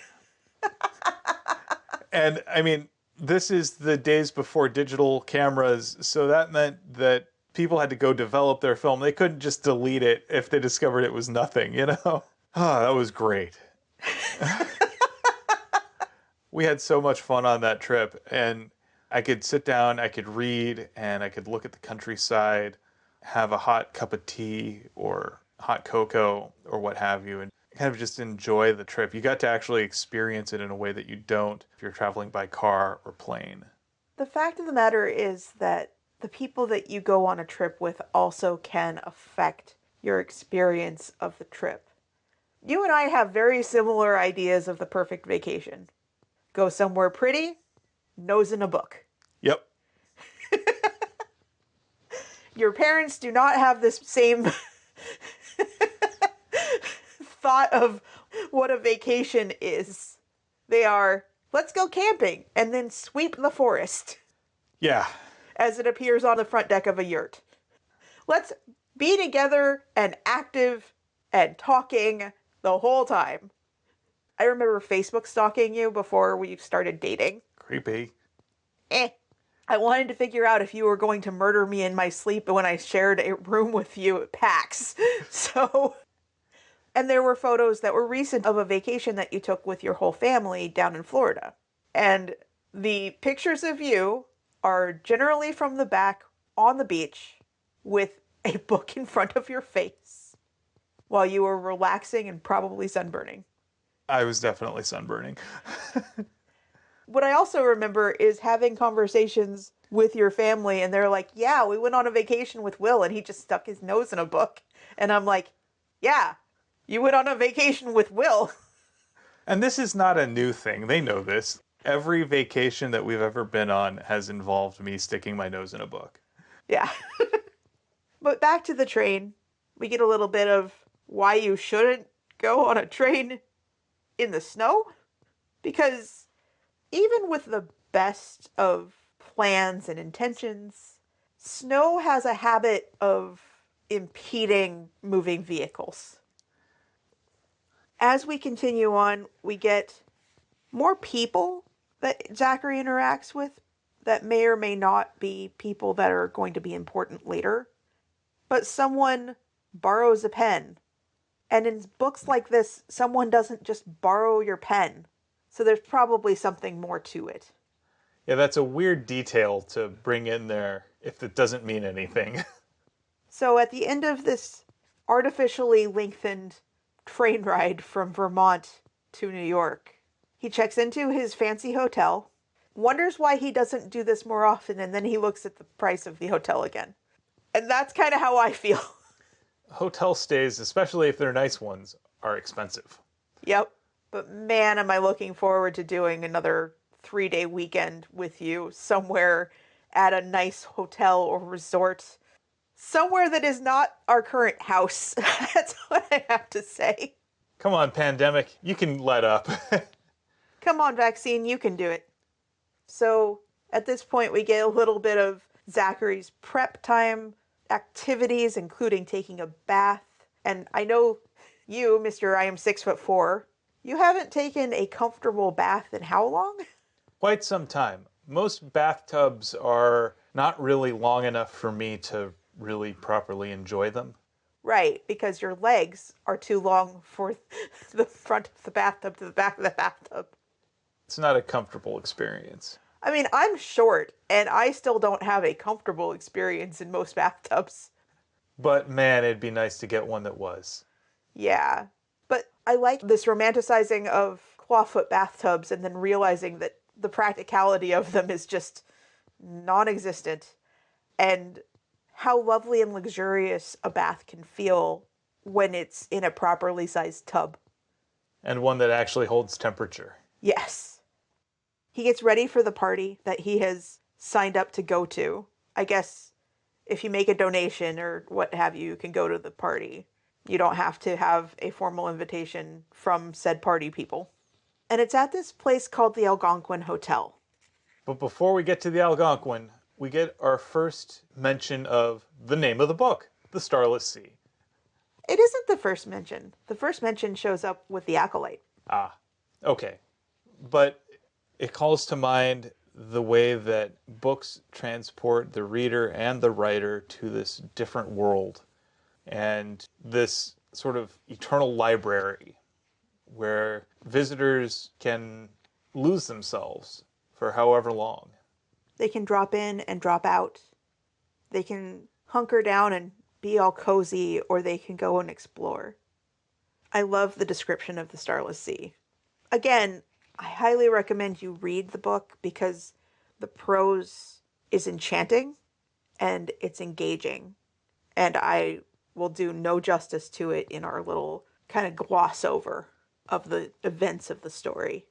And I mean, this is the days before digital cameras, so that meant that people had to go develop their film. They couldn't just delete it if they discovered it was nothing, you know? Oh, that was great. We had so much fun on that trip, and I could sit down, I could read, and I could look at the countryside, have a hot cup of tea or hot cocoa or what have you, and kind of just enjoy the trip. You got to actually experience it in a way that you don't if you're traveling by car or plane. The fact of the matter is that the people that you go on a trip with also can affect your experience of the trip. You and I have very similar ideas of the perfect vacation. Go somewhere pretty, nose in a book. Yep. Your parents do not have this same thought of what a vacation is. They are, let's go camping and then sweep the forest. Yeah. As it appears on the front deck of a yurt. Let's be together and active and talking the whole time. I remember Facebook stalking you before we started dating. Creepy. I wanted to figure out if you were going to murder me in my sleep when I shared a room with you at PAX. And there were photos that were recent of a vacation that you took with your whole family down in Florida. And the pictures of you are generally from the back on the beach with a book in front of your face while you were relaxing and probably sunburning. I was definitely sunburning. What I also remember is having conversations with your family and they're like, yeah, we went on a vacation with Will and he just stuck his nose in a book. And I'm like, yeah, you went on a vacation with Will. And this is not a new thing. They know this. Every vacation that we've ever been on has involved me sticking my nose in a book. Yeah. But back to the train, we get a little bit of why you shouldn't go on a train in the snow. Because even with the best of plans and intentions, snow has a habit of impeding moving vehicles. As we continue on, we get more people that Zachary interacts with that may or may not be people that are going to be important later. But someone borrows a pen. And in books like this, someone doesn't just borrow your pen. So there's probably something more to it. Yeah, that's a weird detail to bring in there if it doesn't mean anything. So at the end of this artificially lengthened train ride from Vermont to New York, he checks into his fancy hotel, wonders why he doesn't do this more often, and then he looks at the price of the hotel again. And that's kind of how I feel. Hotel stays, especially if they're nice ones, are expensive. Yep. But man, am I looking forward to doing another 3-day weekend with you somewhere at a nice hotel or resort. Somewhere that is not our current house. That's what I have to say. Come on, pandemic. You can let up. Come on, vaccine, you can do it. So at this point, we get a little bit of Zachary's prep time activities, including taking a bath. And I know You, Mr. I am 6'4", you haven't taken a comfortable bath in how long? Quite some time. Most bathtubs are not really long enough for me to really properly enjoy them. Right, because your legs are too long for the front of the bathtub to the back of the bathtub. It's not a comfortable experience. I mean, I'm short, and I still don't have a comfortable experience in most bathtubs. But man, it'd be nice to get one that was. Yeah. But I like this romanticizing of clawfoot bathtubs and then realizing that the practicality of them is just non existent. And how lovely and luxurious a bath can feel when it's in a properly sized tub. And one that actually holds temperature. Yes. He gets ready for the party that he has signed up to go to. I guess if you make a donation or what have you, you can go to the party. You don't have to have a formal invitation from said party people. And it's at this place called the Algonquin Hotel. But before we get to the Algonquin, we get our first mention of the name of the book, The Starless Sea. It isn't the first mention. The first mention shows up with the Acolyte. Ah, okay. But it calls to mind the way that books transport the reader and the writer to this different world and this sort of eternal library where visitors can lose themselves for however long. They can drop in and drop out. They can hunker down and be all cozy, or they can go and explore. I love the description of the Starless Sea. Again, I highly recommend you read the book because the prose is enchanting and it's engaging. And I will do no justice to it in our little kind of gloss over of the events of the story.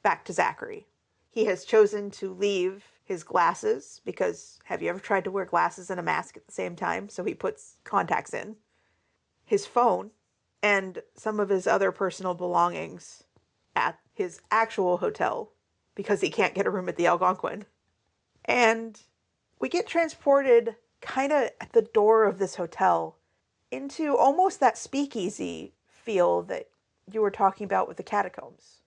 Back to Zachary. He has chosen to leave his glasses because have you ever tried to wear glasses and a mask at the same time? So he puts contacts in. His phone and some of his other personal belongings at his actual hotel because he can't get a room at the Algonquin. And we get transported kind of at the door of this hotel into almost that speakeasy feel that you were talking about with the catacombs.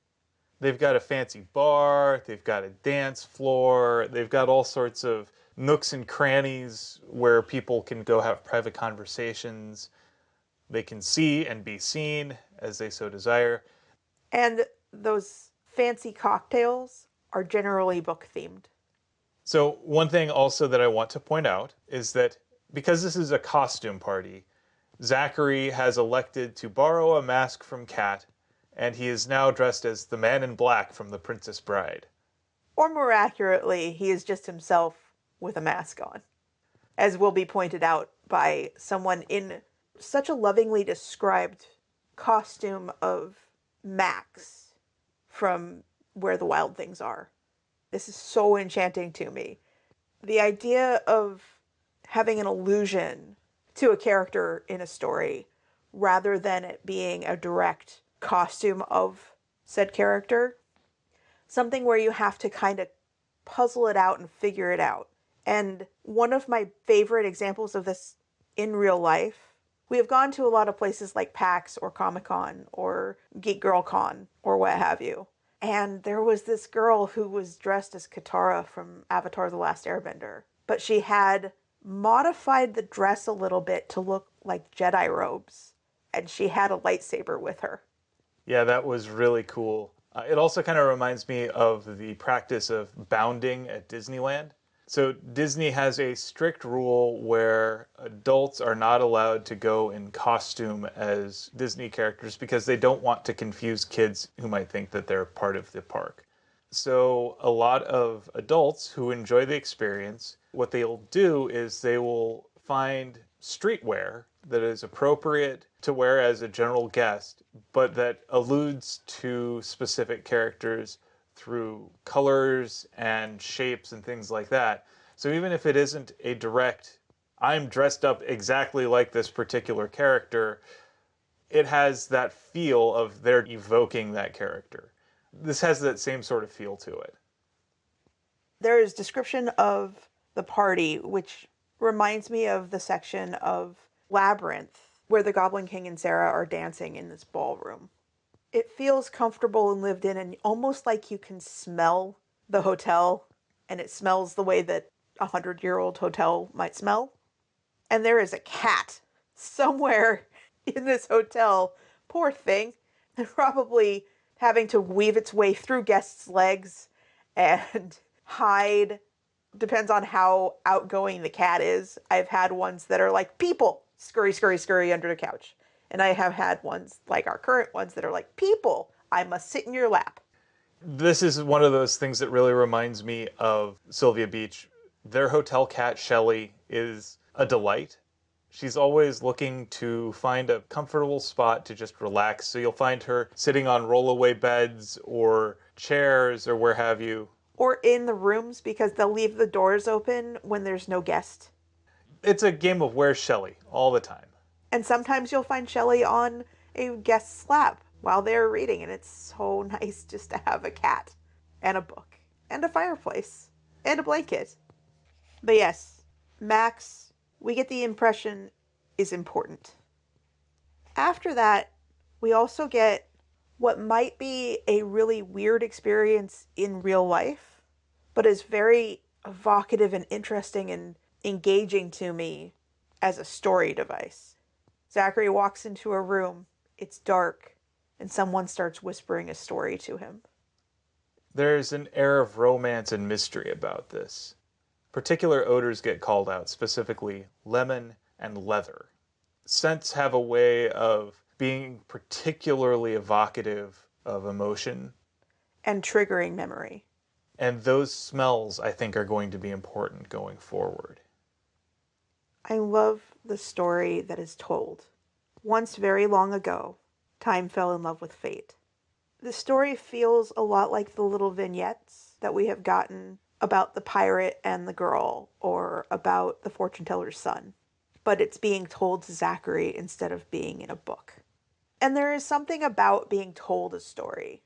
They've got a fancy bar, they've got a dance floor, they've got all sorts of nooks and crannies where people can go have private conversations. They can see and be seen as they so desire. And those fancy cocktails are generally book themed. So, one thing also that I want to point out is that because this is a costume party, Zachary has elected to borrow a mask from Kat, and he is now dressed as the man in black from The Princess Bride. Or more accurately, he is just himself with a mask on, as will be pointed out by someone in such a lovingly described costume of Max from Where the Wild Things Are. This is so enchanting to me. The idea of having an allusion to a character in a story rather than it being a direct costume of said character. Something where you have to kind of puzzle it out and figure it out. And one of my favorite examples of this in real life, we have gone to a lot of places like PAX or Comic-Con or Geek Girl Con or what have you. And there was this girl who was dressed as Katara from Avatar The Last Airbender. But she had modified the dress a little bit to look like Jedi robes. And she had a lightsaber with her. Yeah, that was really cool. It also kind of reminds me of the practice of bounding at Disneyland. So Disney has a strict rule where adults are not allowed to go in costume as Disney characters because they don't want to confuse kids who might think that they're part of the park. So a lot of adults who enjoy the experience, what they'll do is they will find streetwear that is appropriate to wear as a general guest, but that alludes to specific characters through colors and shapes and things like that. So even if it isn't a direct, I'm dressed up exactly like this particular character, it has that feel of they're evoking that character. This has that same sort of feel to it. There is description of the party, which reminds me of the section of Labyrinth where the Goblin King and Sarah are dancing in this ballroom. It feels comfortable and lived in, and almost like you can smell the hotel, and it smells the way that a 100-year-old hotel might smell. And there is a cat somewhere in this hotel, poor thing, and probably having to weave its way through guests' legs and hide. Depends on how outgoing the cat is. I've had ones that are like, people, scurry, scurry, scurry under the couch. And I have had ones, like our current ones, that are like, people, I must sit in your lap. This is one of those things that really reminds me of Sylvia Beach. Their hotel cat, Shelley, is a delight. She's always looking to find a comfortable spot to just relax. So you'll find her sitting on rollaway beds or chairs or where have you. Or in the rooms, because they'll leave the doors open when there's no guest. It's a game of where's Shelley all the time. And sometimes you'll find Shelley on a guest's lap while they're reading, and it's so nice just to have a cat and a book and a fireplace and a blanket. But yes, Max, we get the impression, is important. After that, we also get what might be a really weird experience in real life, but is very evocative and interesting and engaging to me as a story device. Zachary walks into a room, it's dark, and someone starts whispering a story to him. There's an air of romance and mystery about this. Particular odors get called out, specifically lemon and leather. Scents have a way of being particularly evocative of emotion. And triggering memory. And those smells, I think, are going to be important going forward. I love the story that is told. Once very long ago, time fell in love with fate. The story feels a lot like the little vignettes that we have gotten about the pirate and the girl, or about the fortune teller's son. But it's being told to Zachary instead of being in a book. And there is something about being told a story.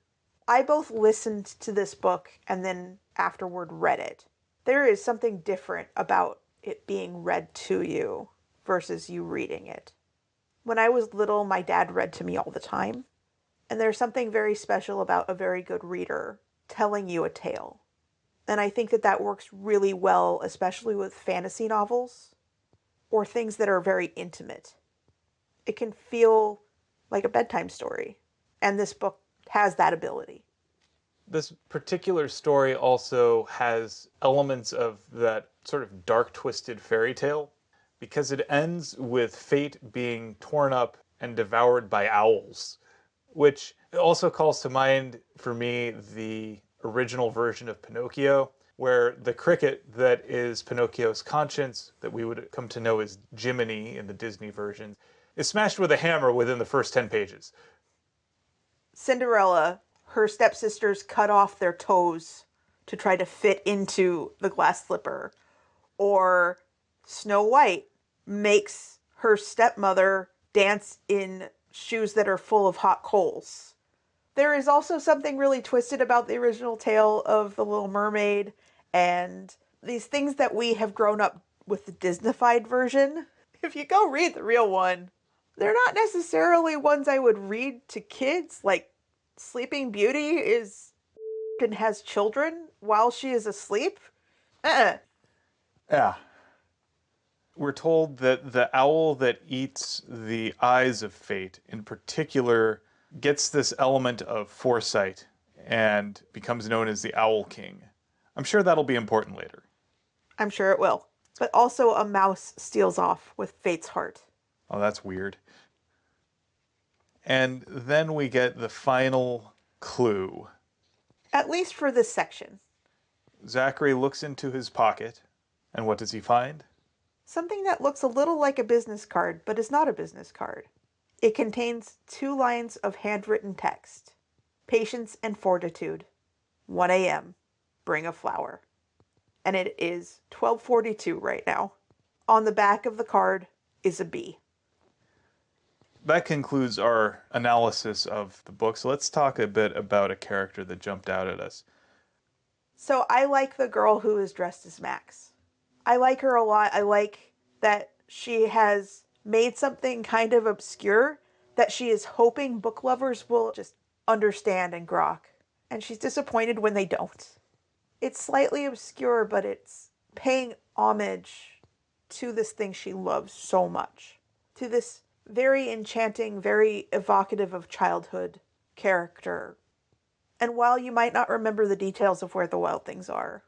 I both listened to this book and then afterward read it. There is something different about it being read to you versus you reading it. When I was little, my dad read to me all the time. And there's something very special about a very good reader telling you a tale. And I think that that works really well, especially with fantasy novels or things that are very intimate. It can feel like a bedtime story. And this book has that ability. This particular story also has elements of that sort of dark, twisted fairy tale because it ends with fate being torn up and devoured by owls, which also calls to mind for me the original version of Pinocchio, where the cricket that is Pinocchio's conscience, that we would come to know as Jiminy in the Disney version, is smashed with a hammer within the first 10 pages. Cinderella, her stepsisters cut off their toes to try to fit into the glass slipper. Or Snow White makes her stepmother dance in shoes that are full of hot coals. There is also something really twisted about the original tale of The Little Mermaid and these things that we have grown up with the Disneyfied version. If you go read the real one, they're not necessarily ones I would read to kids. Like Sleeping Beauty is and has children while she is asleep. Yeah. We're told that the owl that eats the eyes of fate, in particular, gets this element of foresight and becomes known as the Owl King. I'm sure that'll be important later. I'm sure it will. But also a mouse steals off with Fate's heart. Oh, that's weird. And then we get the final clue. At least for this section. Zachary looks into his pocket, and what does he find? Something that looks a little like a business card, but is not a business card. It contains 2 lines of handwritten text. Patience and fortitude. 1 a.m. Bring a flower. And it is 12:42 right now. On the back of the card is a bee. That concludes our analysis of the book. So let's talk a bit about a character that jumped out at us. So I like the girl who is dressed as Max. I like her a lot. I like that she has made something kind of obscure that she is hoping book lovers will just understand and grok. And she's disappointed when they don't. It's slightly obscure, but it's paying homage to this thing she loves so much. To this very enchanting, very evocative of childhood character. And while you might not remember the details of where the wild things are,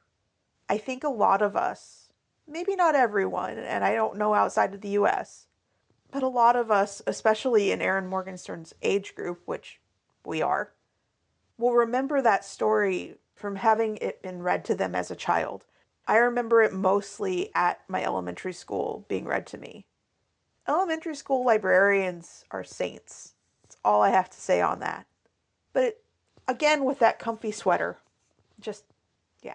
I think a lot of us, maybe not everyone, and I don't know outside of the US, but a lot of us, especially in Erin Morgenstern's age group, which we are, will remember that story from having it been read to them as a child. I remember it mostly at my elementary school being read to me. Elementary school librarians are saints. That's all I have to say on that. But again, with that comfy sweater, just, yeah.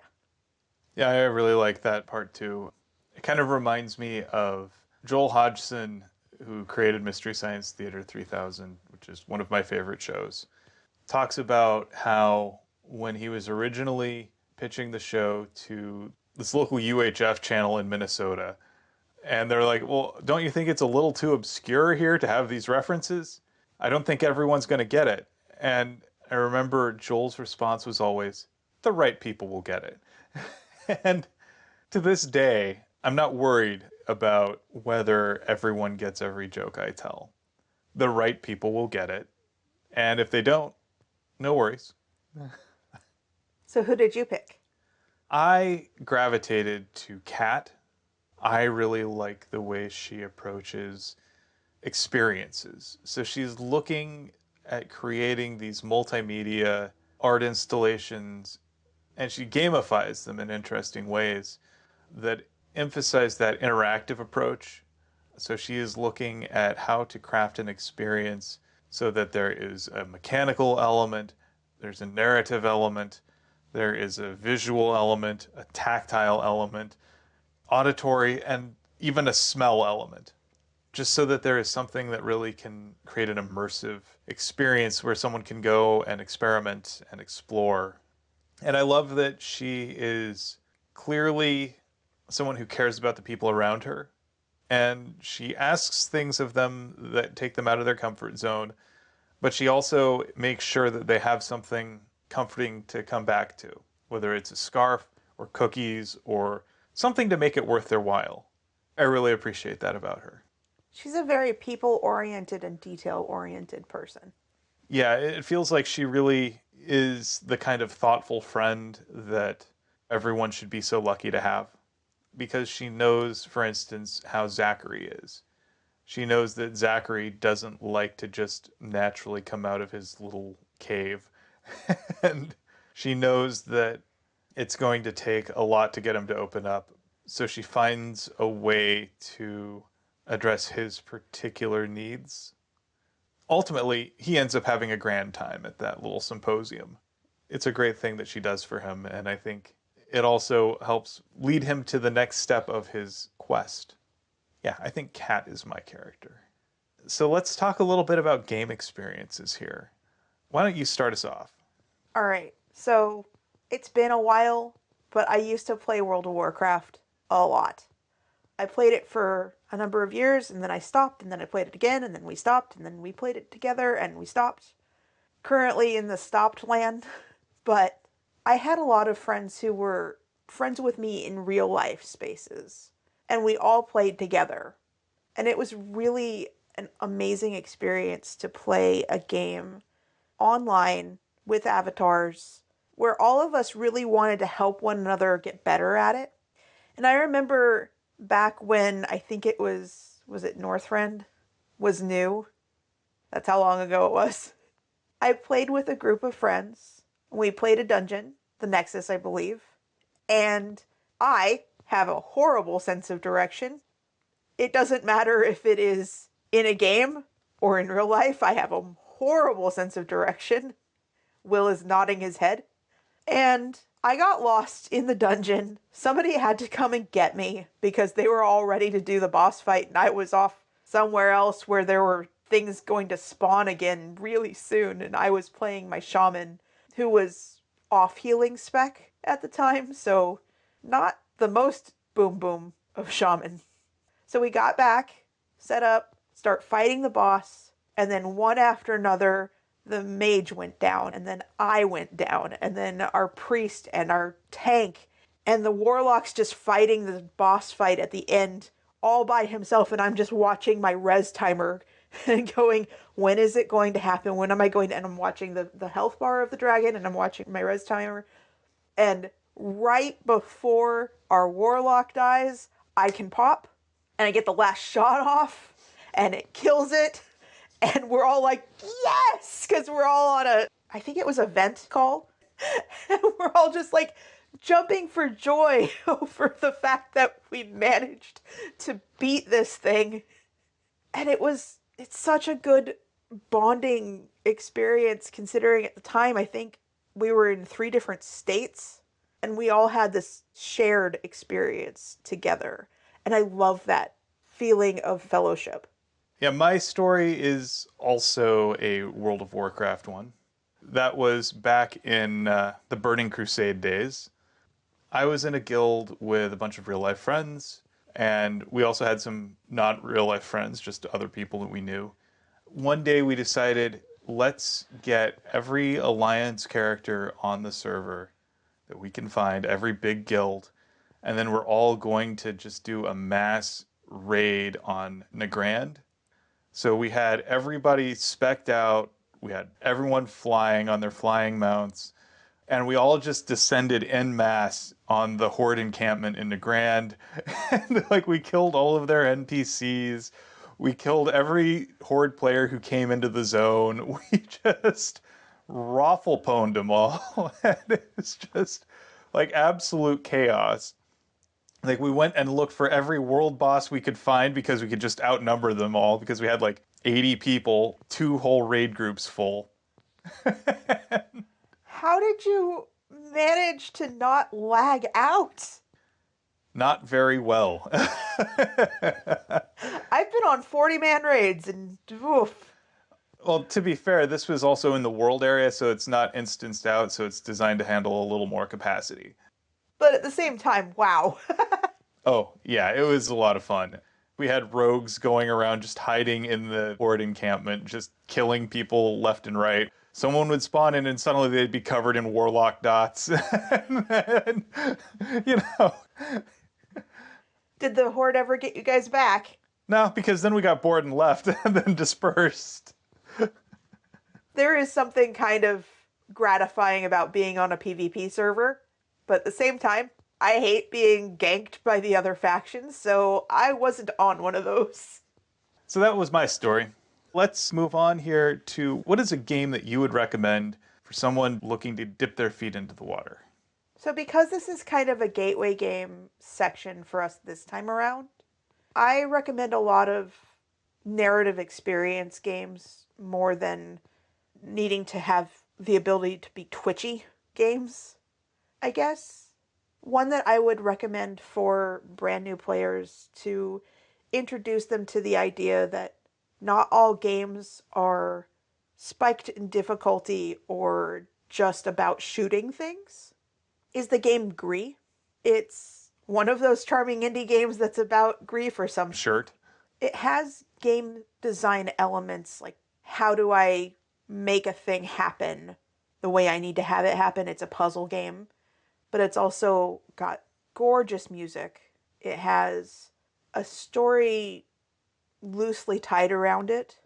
Yeah, I really like that part too. It kind of reminds me of Joel Hodgson, who created Mystery Science Theater 3000, which is one of my favorite shows. Talks about how when he was originally pitching the show to this local UHF channel in Minnesota, and they're like, well, don't you think it's a little too obscure here to have these references? I don't think everyone's going to get it. And I remember Joel's response was always, the right people will get it. And to this day, I'm not worried about whether everyone gets every joke I tell. The right people will get it. And if they don't, no worries. So who did you pick? I gravitated to Kat. I really like the way she approaches experiences. So she's looking at creating these multimedia art installations and she gamifies them in interesting ways that emphasize that interactive approach. So she is looking at how to craft an experience so that there is a mechanical element, there's a narrative element, there is a visual element, a tactile element, auditory, and even a smell element. Just so that there is something that really can create an immersive experience where someone can go and experiment and explore. And I love that she is clearly someone who cares about the people around her. And she asks things of them that take them out of their comfort zone, but she also makes sure that they have something comforting to come back to, whether it's a scarf or cookies or something to make it worth their while. I really appreciate that about her. She's a very people-oriented and detail-oriented person. Yeah, it feels like she really is the kind of thoughtful friend that everyone should be so lucky to have. Because she knows, for instance, how Zachary is. She knows that Zachary doesn't like to just naturally come out of his little cave. And she knows that it's going to take a lot to get him to open up. So she finds a way to address his particular needs. Ultimately, he ends up having a grand time at that little symposium. It's a great thing that she does for him, and I think it also helps lead him to the next step of his quest. Yeah, I think Kat is my character. So let's talk a little bit about game experiences here. Why don't you start us off? All right, so it's been a while, but I used to play World of Warcraft a lot. I played it for a number of years, and then I stopped, and then I played it again, and then we stopped, and then we played it together, and we stopped. Currently in the stopped land, but I had a lot of friends who were friends with me in real life spaces, and we all played together. And it was really an amazing experience to play a game online with avatars where all of us really wanted to help one another get better at it. And I remember back when I think was it Northrend was new? That's how long ago it was. I played with a group of friends. We played a dungeon, the Nexus, I believe. And I have a horrible sense of direction. It doesn't matter if it is in a game or in real life, I have a horrible sense of direction. Will is nodding his head. And I got lost in the dungeon. Somebody had to come and get me because they were all ready to do the boss fight, and I was off somewhere else where there were things going to spawn again really soon, and I was playing my shaman who was off healing spec at the time, so not the most boom boom of shaman. So we got back, set up, start fighting the boss, and then one after another, the mage went down, and then I went down, and then our priest and our tank, and the warlock's just fighting the boss fight at the end all by himself, and I'm just watching my res timer and going, when is it going to happen? When am I going to? And I'm watching the health bar of the dragon, and I'm watching my res timer. And right before our warlock dies, I can pop, and I get the last shot off, and it kills it. And we're all like, yes! Because we're all on I think it was a vent call. And we're all just like jumping for joy over the fact that we managed to beat this thing. And it's such a good bonding experience considering at the time, I think we were in 3 different states and we all had this shared experience together. And I love that feeling of fellowship. Yeah, my story is also a World of Warcraft one. That was back in the Burning Crusade days. I was in a guild with a bunch of real life friends, and we also had some not real life friends, just other people that we knew. One day we decided, let's get every Alliance character on the server that we can find, every big guild, and then we're all going to just do a mass raid on Nagrand. So we had everybody specced out, we had everyone flying on their flying mounts, and we all just descended en masse on the Horde encampment in Nagrand. And like we killed all of their NPCs. We killed every Horde player who came into the zone. We just raffle pwned them all. And it was just like absolute chaos. Like we went and looked for every world boss we could find because we could just outnumber them all because we had like 80 people, 2 whole raid groups full. How did you manage to not lag out? Not very well. I've been on 40-man raids and oof. Well, to be fair, this was also in the world area, so it's not instanced out, so it's designed to handle a little more capacity. But at the same time, wow. Oh, yeah, it was a lot of fun. We had rogues going around just hiding in the Horde encampment, just killing people left and right. Someone would spawn in and suddenly they'd be covered in warlock dots. And then, you know. Did the Horde ever get you guys back? No, because then we got bored and left and then dispersed. There is something kind of gratifying about being on a PvP server, but at the same time, I hate being ganked by the other factions, so I wasn't on one of those. So that was my story. Let's move on here to what is a game that you would recommend for someone looking to dip their feet into the water? So because this is kind of a gateway game section for us this time around, I recommend a lot of narrative experience games more than needing to have the ability to be twitchy games, I guess. One that I would recommend for brand new players to introduce them to the idea that not all games are spiked in difficulty or just about shooting things is the game Gree. It's one of those charming indie games that's about grief or some Shirt. It has game design elements like how do I make a thing happen the way I need to have it happen. It's a puzzle game, but it's also got gorgeous music. It has a story loosely tied around it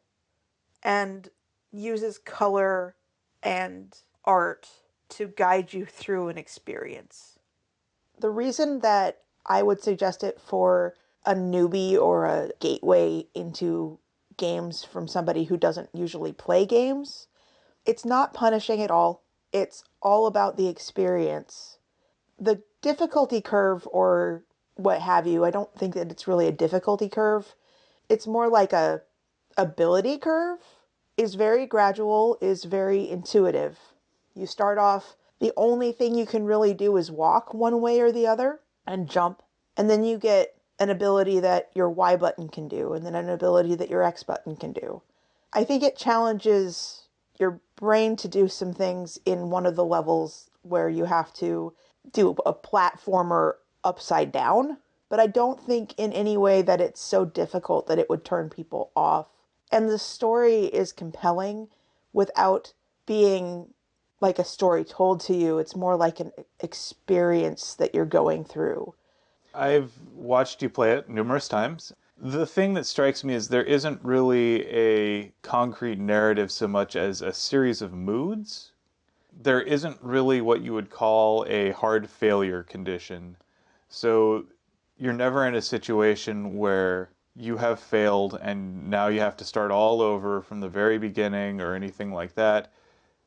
and uses color and art to guide you through an experience. The reason that I would suggest it for a newbie or a gateway into games from somebody who doesn't usually play games, it's not punishing at all. It's all about the experience. The difficulty curve or what have you, I don't think that it's really a difficulty curve. It's more like a ability curve. Is very gradual, is very intuitive. You start off, the only thing you can really do is walk one way or the other and jump. And then you get an ability that your Y button can do, and then an ability that your X button can do. I think it challenges your brain to do some things in one of the levels where you have to do a platformer upside down. but I don't think in any way that it's so difficult that it would turn people off. And the story is compelling without being like a story told to you. It's more like an experience that you're going through. I've watched you play it numerous times. The thing that strikes me is there isn't really a concrete narrative so much as a series of moods. There isn't really what you would call a hard failure condition. So you're never in a situation where you have failed and now you have to start all over from the very beginning or anything like that.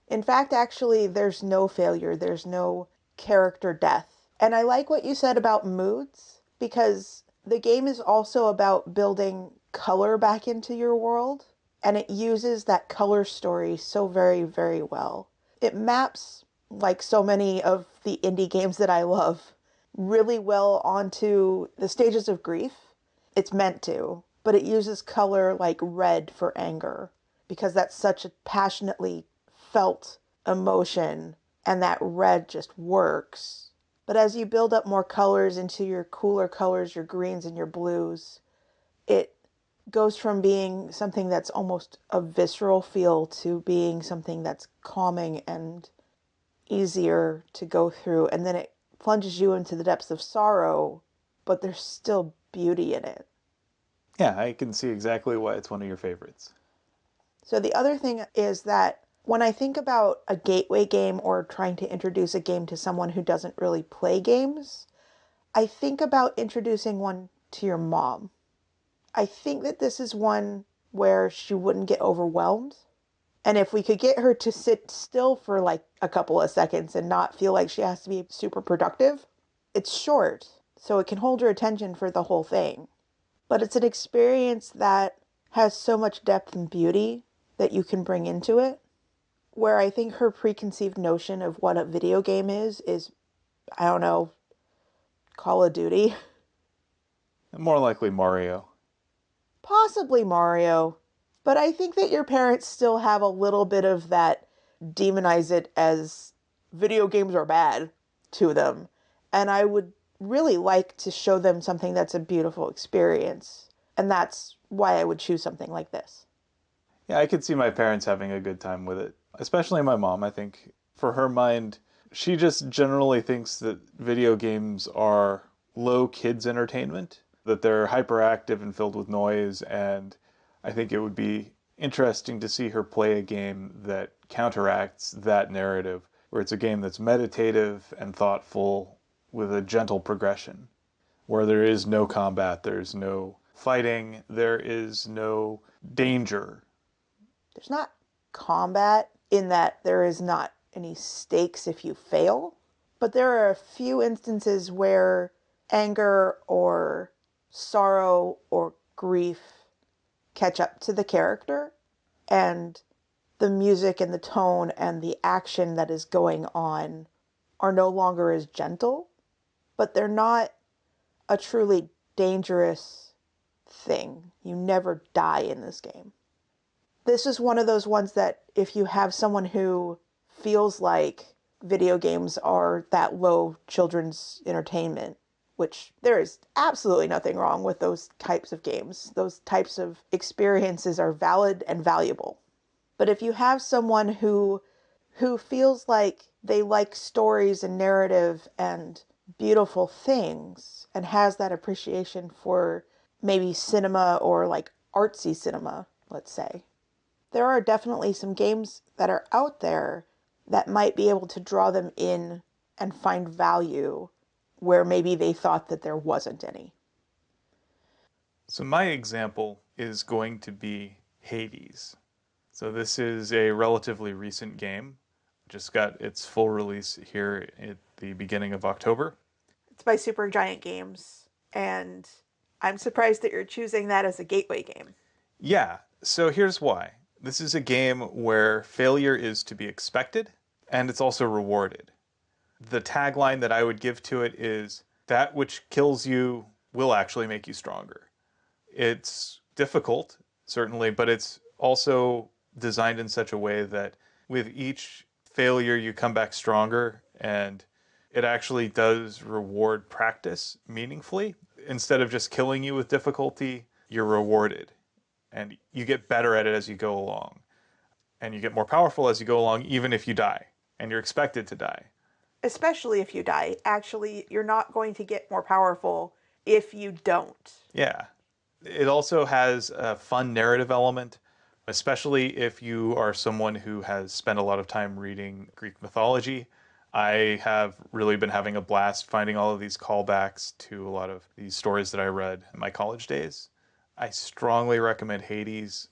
In fact, actually, there's no failure, there's no character death. And I like what you said about moods because the game is also about building color back into your world, and it uses that color story so very, very well. It maps, like so many of the indie games that I love, really well onto the stages of grief. It's meant to, but it uses color like red for anger because that's such a passionately felt emotion, and that red just works. But as you build up more colors into your cooler colors, your greens and your blues, it goes from being something that's almost a visceral feel to being something that's calming and easier to go through. And then it plunges you into the depths of sorrow, but there's still beauty in it. Yeah, I can see exactly why it's one of your favorites. So the other thing is that when I think about a gateway game or trying to introduce a game to someone who doesn't really play games, I think about introducing one to your mom. I think that this is one where she wouldn't get overwhelmed. And if we could get her to sit still for like a couple of seconds and not feel like she has to be super productive, it's short, so it can hold her attention for the whole thing. But it's an experience that has so much depth and beauty that you can bring into it. Where I think her preconceived notion of what a video game is, I don't know, Call of Duty. More likely Mario. Possibly Mario. But I think that your parents still have a little bit of that demonize it as video games are bad to them. And I would really like to show them something that's a beautiful experience. And that's why I would choose something like this. Yeah, I could see my parents having a good time with it. Especially my mom, I think. For her mind, she just generally thinks that video games are low kids entertainment, that they're hyperactive and filled with noise, and I think it would be interesting to see her play a game that counteracts that narrative, where it's a game that's meditative and thoughtful with a gentle progression, where there is no combat, there's no fighting, there is no danger. There's not combat in that there is not any stakes if you fail, but there are a few instances where anger or sorrow or grief catch up to the character, and the music and the tone and the action that is going on are no longer as gentle, but they're not a truly dangerous thing. You never die in this game. This is one of those ones that if you have someone who feels like video games are that low children's entertainment, which there is absolutely nothing wrong with those types of games. Those types of experiences are valid and valuable. But if you have someone who feels like they like stories and narrative and beautiful things and has that appreciation for maybe cinema or like artsy cinema, let's say, there are definitely some games that are out there that might be able to draw them in and find value where maybe they thought that there wasn't any. So my example is going to be Hades. So this is a relatively recent game. Just got its full release here at the beginning of October. It's by Supergiant Games, and I'm surprised that you're choosing that as a gateway game. Yeah, so here's why. This is a game where failure is to be expected and it's also rewarded. The tagline that I would give to it is that which kills you will actually make you stronger. It's difficult, certainly, but it's also designed in such a way that with each failure you come back stronger, and it actually does reward practice meaningfully. instead of just killing you with difficulty, you're rewarded. And you get better at it as you go along. And you get more powerful as you go along, even if you die. And you're expected to die. Especially if you die. Actually, you're not going to get more powerful if you don't. Yeah. It also has a fun narrative element, especially if you are someone who has spent a lot of time reading Greek mythology. I have really been having a blast finding all of these callbacks to a lot of these stories that I read in my college days. I strongly recommend Hades.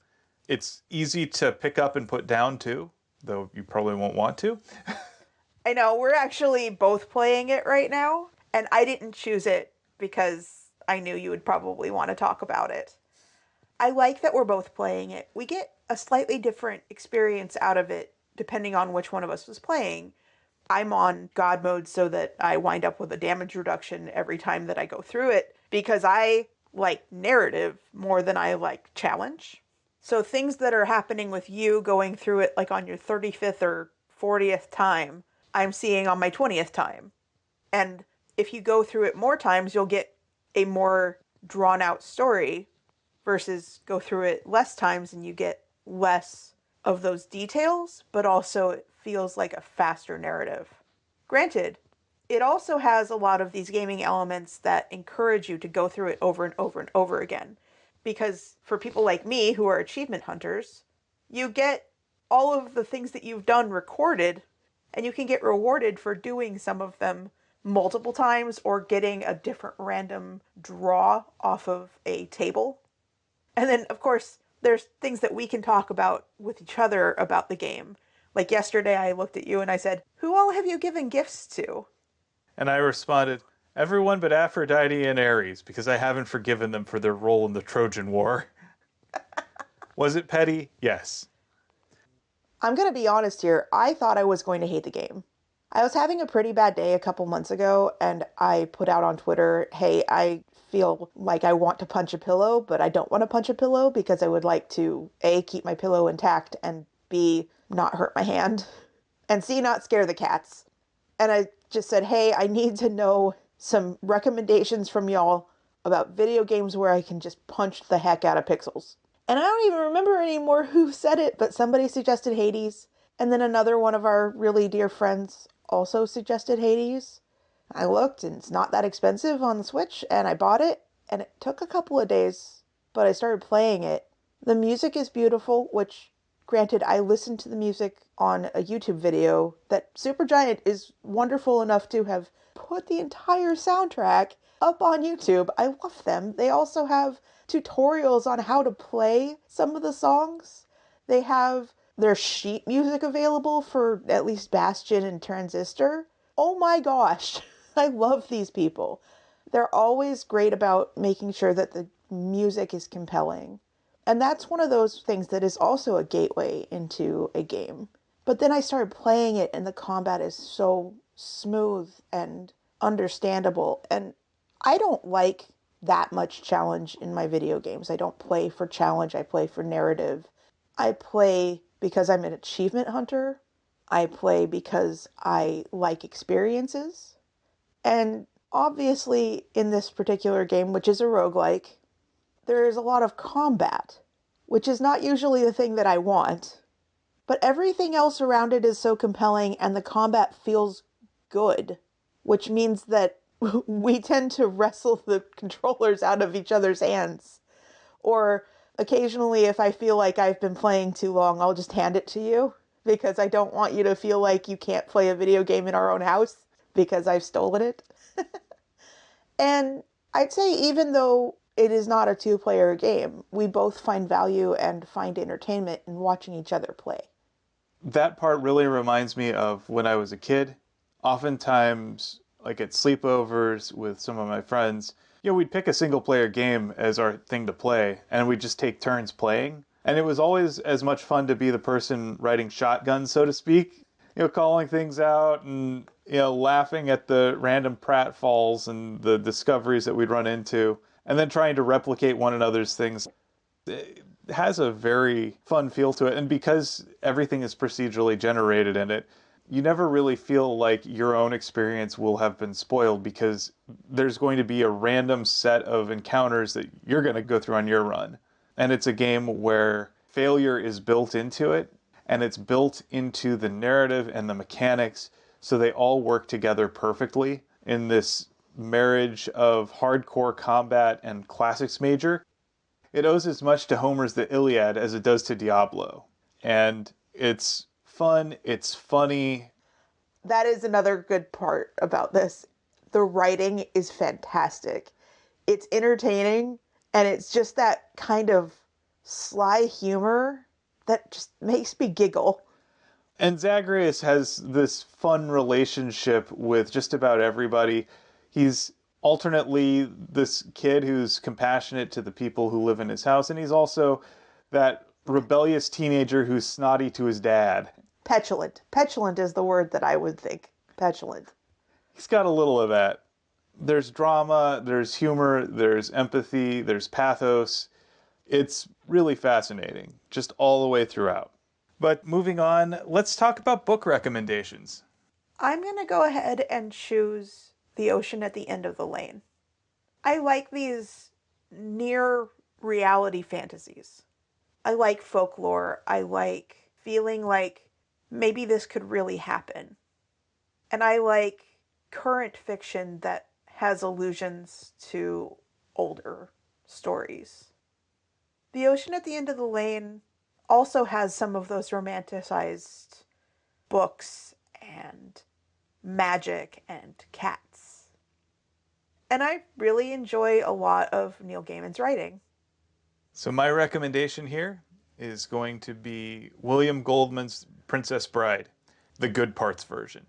It's easy to pick up and put down too, though you probably won't want to. I know, we're actually both playing it right now, and I didn't choose it because I knew you would probably want to talk about it. I like that we're both playing it. We get a slightly different experience out of it depending on which one of us was playing. I'm on God mode so that I wind up with a damage reduction every time that I go through it because I like narrative more than I like challenge. So things that are happening with you going through it like on your 35th or 40th time, I'm seeing on my 20th time. And if you go through it more times, you'll get a more drawn out story versus go through it less times and you get less of those details, but also it feels like a faster narrative. Granted, it also has a lot of these gaming elements that encourage you to go through it over and over and over again. Because for people like me who are achievement hunters, you get all of the things that you've done recorded, and you can get rewarded for doing some of them multiple times or getting a different random draw off of a table. And then, of course, there's things that we can talk about with each other about the game. Like yesterday, I looked at you and I said, "Who all have you given gifts to?" And I responded, everyone but Aphrodite and Ares, because I haven't forgiven them for their role in the Trojan War. Was it petty? Yes. I'm going to be honest here. I thought I was going to hate the game. I was having a pretty bad day a couple months ago, and I put out on Twitter, hey, I feel like I want to punch a pillow, but I don't want to punch a pillow because I would like to, A, keep my pillow intact, and B, not hurt my hand, and C, not scare the cats. And I just said, hey, I need to know some recommendations from y'all about video games where I can just punch the heck out of pixels. And I don't even remember anymore who said it, but somebody suggested Hades. And then another one of our really dear friends also suggested Hades. I looked and it's not that expensive on the Switch and I bought it and it took a couple of days, but I started playing it. The music is beautiful, which granted I listened to the music on a YouTube video that Supergiant is wonderful enough to have put the entire soundtrack up on YouTube. I love them. They also have tutorials on how to play some of the songs. They have their sheet music available for at least Bastion and Transistor. Oh my gosh, I love these people. They're always great about making sure that the music is compelling. And that's one of those things that is also a gateway into a game. But then I started playing it and the combat is so smooth and understandable. And I don't like that much challenge in my video games. I don't play for challenge, I play for narrative. I play because I'm an achievement hunter. I play because I like experiences. And obviously in this particular game, which is a roguelike, there is a lot of combat, which is not usually the thing that I want. But everything else around it is so compelling and the combat feels good, which means that we tend to wrestle the controllers out of each other's hands. Or occasionally, if I feel like I've been playing too long, I'll just hand it to you because I don't want you to feel like you can't play a video game in our own house because I've stolen it. And I'd say even though it is not a two-player game, we both find value and find entertainment in watching each other play. That part really reminds me of when I was a kid. Oftentimes, like at sleepovers with some of my friends, we'd pick a single player game as our thing to play, and we'd just take turns playing. And it was always as much fun to be the person riding shotgun, so to speak, calling things out and, laughing at the random pratfalls and the discoveries that we'd run into, and then trying to replicate one another's things. It has a very fun feel to it, and because everything is procedurally generated in it, you never really feel like your own experience will have been spoiled because there's going to be a random set of encounters that you're going to go through on your run. And it's a game where failure is built into it, and it's built into the narrative and the mechanics, so they all work together perfectly in this marriage of hardcore combat and classics major. It owes as much to Homer's The Iliad as it does to Diablo. And it's fun, it's funny. That is another good part about this. The writing is fantastic. It's entertaining, and it's just that kind of sly humor that just makes me giggle. And Zagreus has this fun relationship with just about everybody. He's alternately this kid who's compassionate to the people who live in his house, and he's also that rebellious teenager who's snotty to his dad. Petulant. Petulant is the word that I would think. Petulant. He's got a little of that. There's drama, there's humor, there's empathy, there's pathos. It's really fascinating, just all the way throughout. But moving on, let's talk about book recommendations. I'm going to go ahead and choose The Ocean at the End of the Lane. I like these near reality fantasies. I like folklore. I like feeling like maybe this could really happen. And I like current fiction that has allusions to older stories. The Ocean at the End of the Lane also has some of those romanticized books and magic and cats. And I really enjoy a lot of Neil Gaiman's writing. So my recommendation here is going to be William Goldman's Princess Bride, the good parts version,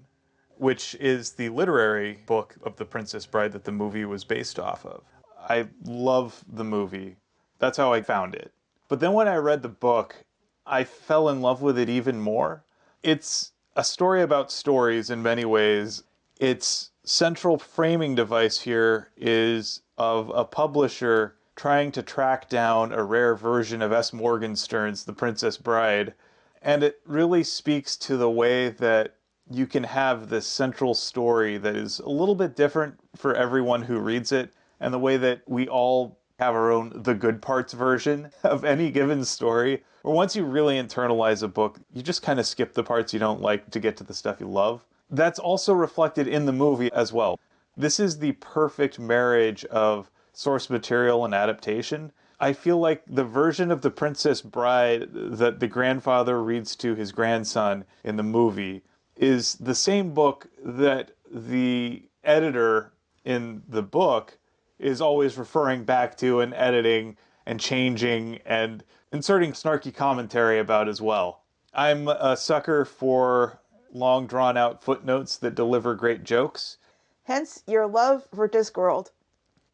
which is the literary book of The Princess Bride that the movie was based off of. I love the movie. That's how I found it. But then when I read the book, I fell in love with it even more. It's a story about stories in many ways. Its central framing device here is of a publisher trying to track down a rare version of S. Morgenstern's The Princess Bride. And it really speaks to the way that you can have this central story that is a little bit different for everyone who reads it, and the way that we all have our own the good parts version of any given story. Or once you really internalize a book, you just kind of skip the parts you don't like to get to the stuff you love. That's also reflected in the movie as well. This is the perfect marriage of source material and adaptation. I feel like the version of The Princess Bride that the grandfather reads to his grandson in the movie is the same book that the editor in the book is always referring back to and editing and changing and inserting snarky commentary about as well. I'm a sucker for long drawn out footnotes that deliver great jokes. Hence your love for Discworld.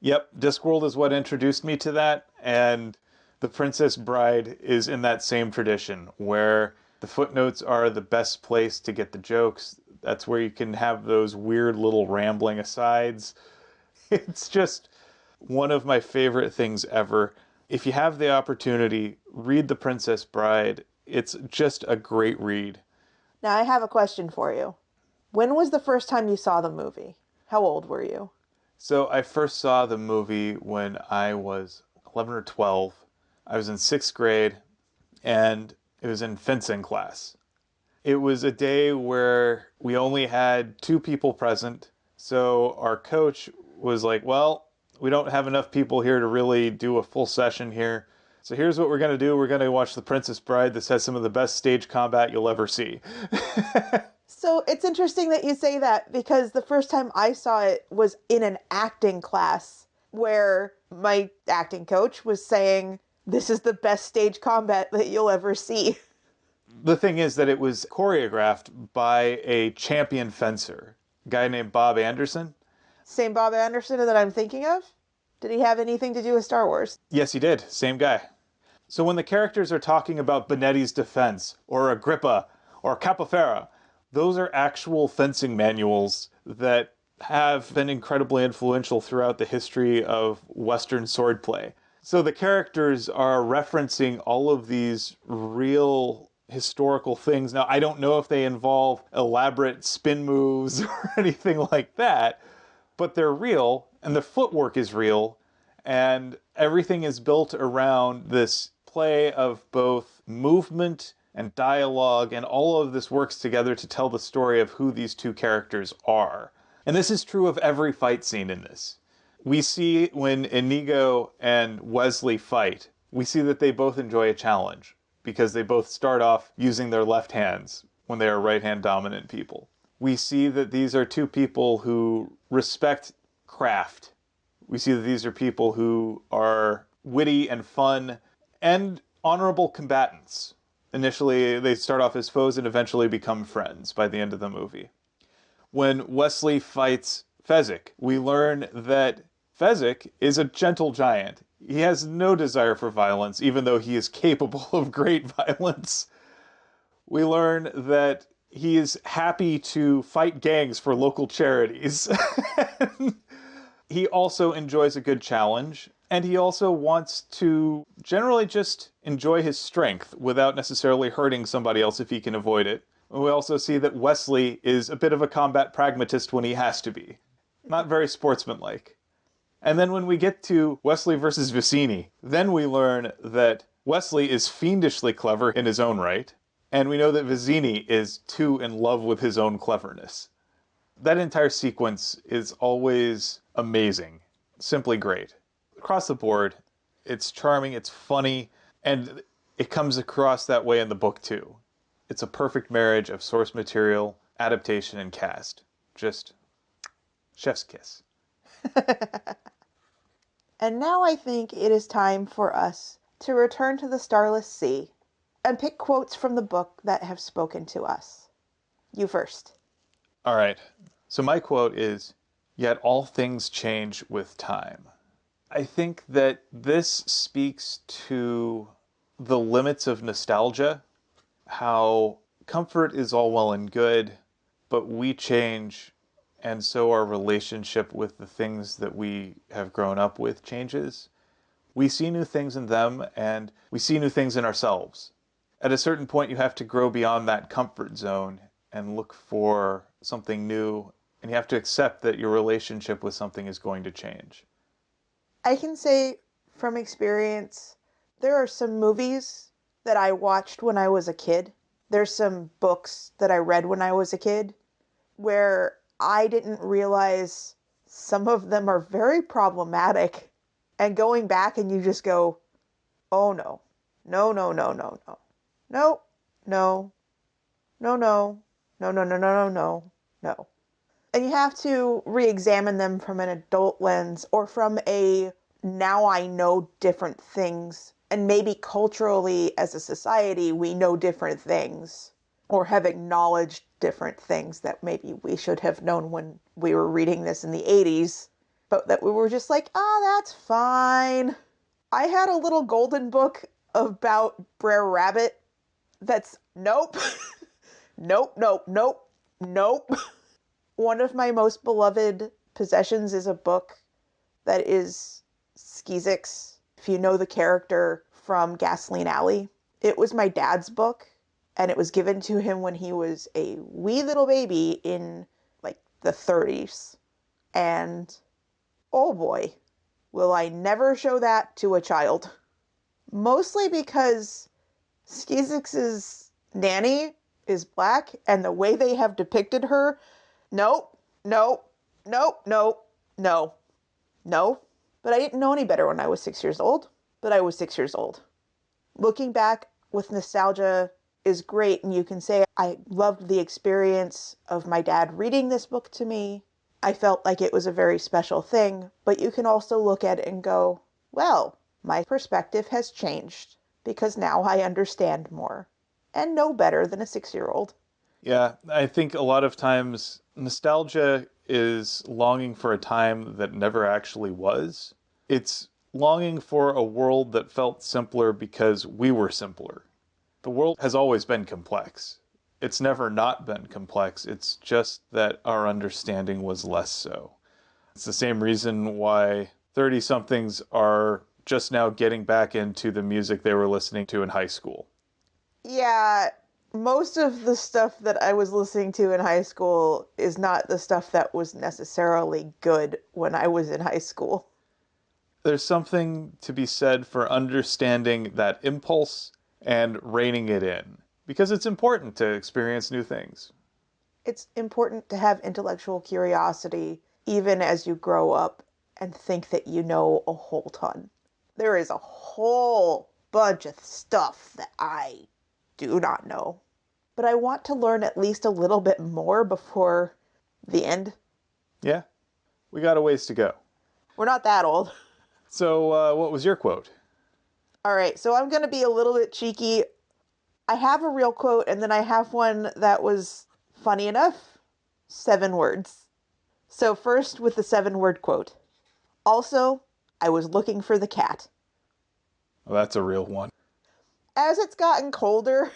Yep, Discworld is what introduced me to that, and The Princess Bride is in that same tradition where the footnotes are the best place to get the jokes. That's where you can have those weird little rambling asides. It's just one of my favorite things ever. If you have the opportunity, read The Princess Bride. It's just a great read. Now I have a question for you. When was the first time you saw the movie? How old were you? So I first saw the movie when I was 11 or 12. I was in 6th grade, and it was in fencing class. It was a day where we only had 2 people present, so our coach was like, well, we don't have enough people here to really do a full session here. So here's what we're going to do. We're going to watch The Princess Bride. This has some of the best stage combat you'll ever see. So it's interesting that you say that, because the first time I saw it was in an acting class where my acting coach was saying, this is the best stage combat that you'll ever see. The thing is that it was choreographed by a champion fencer, a guy named Bob Anderson. Same Bob Anderson that I'm thinking of? Did he have anything to do with Star Wars? Yes, he did. Same guy. So when the characters are talking about Benetti's defense, or Agrippa, or Capoferra, those are actual fencing manuals that have been incredibly influential throughout the history of Western swordplay. So the characters are referencing all of these real historical things. Now, I don't know if they involve elaborate spin moves or anything like that, but they're real, and the footwork is real, and everything is built around this play of both movement and dialogue, and all of this works together to tell the story of who these two characters are. And this is true of every fight scene in this. We see when Inigo and Wesley fight, we see that they both enjoy a challenge because they both start off using their left hands when they are right-hand dominant people. We see that these are two people who respect craft. We see that these are people who are witty and fun and honorable combatants. Initially, they start off as foes and eventually become friends by the end of the movie. When Wesley fights Fezzik, we learn that Fezzik is a gentle giant. He has no desire for violence, even though he is capable of great violence. We learn that he is happy to fight gangs for local charities. He also enjoys a good challenge, and he also wants to generally just enjoy his strength without necessarily hurting somebody else if he can avoid it. We also see that Wesley is a bit of a combat pragmatist when he has to be. Not very sportsmanlike. And then when we get to Wesley versus Vicini, then we learn that Wesley is fiendishly clever in his own right, and we know that Vicini is too in love with his own cleverness. That entire sequence is always amazing. Simply great. Across the board, it's charming, it's funny, and it comes across that way in the book too. It's a perfect marriage of source material, adaptation, and cast. Just chef's kiss. And now I think it is time for us to return to the Starless Sea and pick quotes from the book that have spoken to us. You first. All right. So my quote is, "Yet all things change with time." I think that this speaks to the limits of nostalgia, how comfort is all well and good, but we change, and so our relationship with the things that we have grown up with changes. We see new things in them, and we see new things in ourselves. At a certain point, you have to grow beyond that comfort zone and look for something new, and you have to accept that your relationship with something is going to change. I can say from experience, there are some movies that I watched when I was a kid. There's some books that I read when I was a kid where I didn't realize some of them are very problematic. And going back and you just go, oh no, no, no, no, no, no, no, no, no, no, no, no, no, no, no, no, no. And you have to re-examine them from an adult lens or from a now I know different things. And maybe culturally as a society, we know different things or have acknowledged different things that maybe we should have known when we were reading this in the 80s, but that we were just like, oh, that's fine. I had a little golden book about Brer Rabbit that's nope, nope, nope, nope, nope. One of my most beloved possessions is a book that is Skeezix, if you know the character from Gasoline Alley. It was my dad's book, and it was given to him when he was a wee little baby in like the 30s. And oh boy, will I never show that to a child. Mostly because Skeezix's nanny is black, and the way they have depicted her, nope, nope, nope, nope, no, no. But I didn't know any better when I was 6 years old. But I was 6 years old. Looking back with nostalgia is great, and you can say I loved the experience of my dad reading this book to me. I felt like it was a very special thing, but you can also look at it and go, well, my perspective has changed because now I understand more and know better than a 6-year-old. Yeah, I think a lot of times nostalgia is longing for a time that never actually was. It's longing for a world that felt simpler because we were simpler. The world has always been complex. It's never not been complex. It's just that our understanding was less so. It's the same reason why 30-somethings are just now getting back into the music they were listening to in high school. Yeah, most of the stuff that I was listening to in high school is not the stuff that was necessarily good when I was in high school. There's something to be said for understanding that impulse and reining it in, because it's important to experience new things. It's important to have intellectual curiosity even as you grow up and think that you know a whole ton. There is a whole bunch of stuff that I do not know, but I want to learn at least a little bit more before the end. Yeah, we got a ways to go. We're not that old. So, what was your quote? All right, so I'm going to be a little bit cheeky. I have a real quote, and then I have one that was funny enough. 7 words. So, first with the 7-word quote. Also, I was looking for the cat. Well, that's a real one. As it's gotten colder,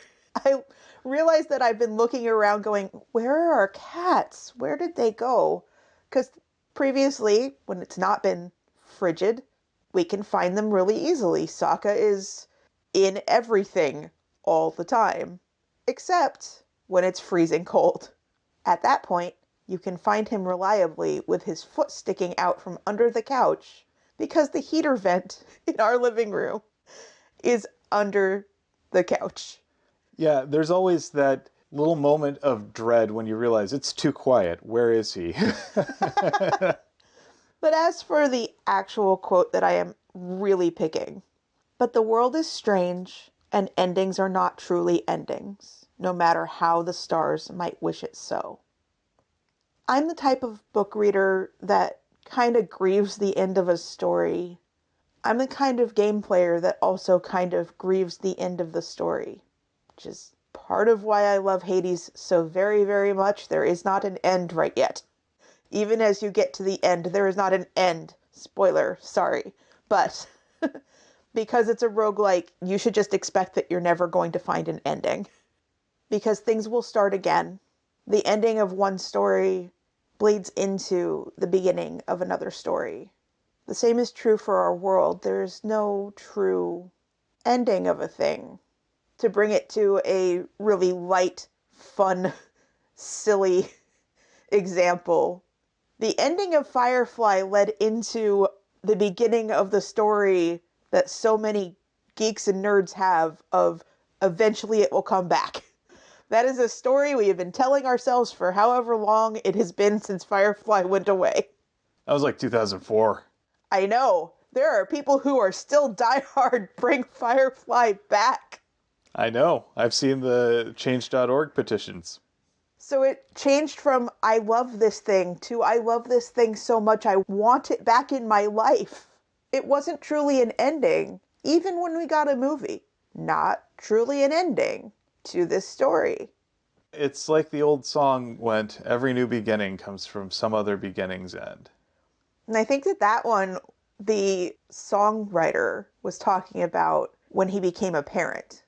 I realized that I've been looking around going, where are our cats? Where did they go? Because previously, when it's not been frigid, we can find them really easily. Sokka is in everything all the time, except when it's freezing cold. At that point, you can find him reliably with his foot sticking out from under the couch because the heater vent in our living room is under the couch. Yeah, there's always that little moment of dread when you realize it's too quiet. Where is he? But as for the actual quote that I am really picking, but the world is strange and endings are not truly endings, no matter how the stars might wish it so. I'm the type of book reader that kind of grieves the end of a story. I'm the kind of game player that also kind of grieves the end of the story, which is part of why I love Hades so very, very much. There is not an end right yet. Even as you get to the end, there is not an end. Spoiler, sorry. But because it's a roguelike, you should just expect that you're never going to find an ending. Because things will start again. The ending of one story bleeds into the beginning of another story. The same is true for our world. There's no true ending of a thing. To bring it to a really light, fun, silly example, the ending of Firefly led into the beginning of the story that so many geeks and nerds have of eventually it will come back. That is a story we have been telling ourselves for however long it has been since Firefly went away. That was like 2004. I know. There are people who are still diehard bring Firefly back. I know. I've seen the change.org petitions. So it changed from I love this thing to I love this thing so much I want it back in my life. It wasn't truly an ending, even when we got a movie. Not truly an ending to this story. It's like the old song went, every new beginning comes from some other beginning's end. And I think that one, the songwriter was talking about when he became a parent.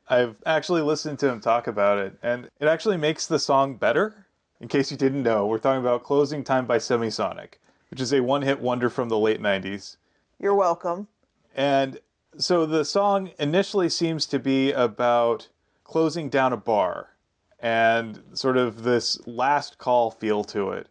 I've actually listened to him talk about it, and it actually makes the song better. In case you didn't know, we're talking about Closing Time by Semisonic, which is a one-hit wonder from the late 90s. You're welcome. And so the song initially seems to be about closing down a bar and sort of this last call feel to it.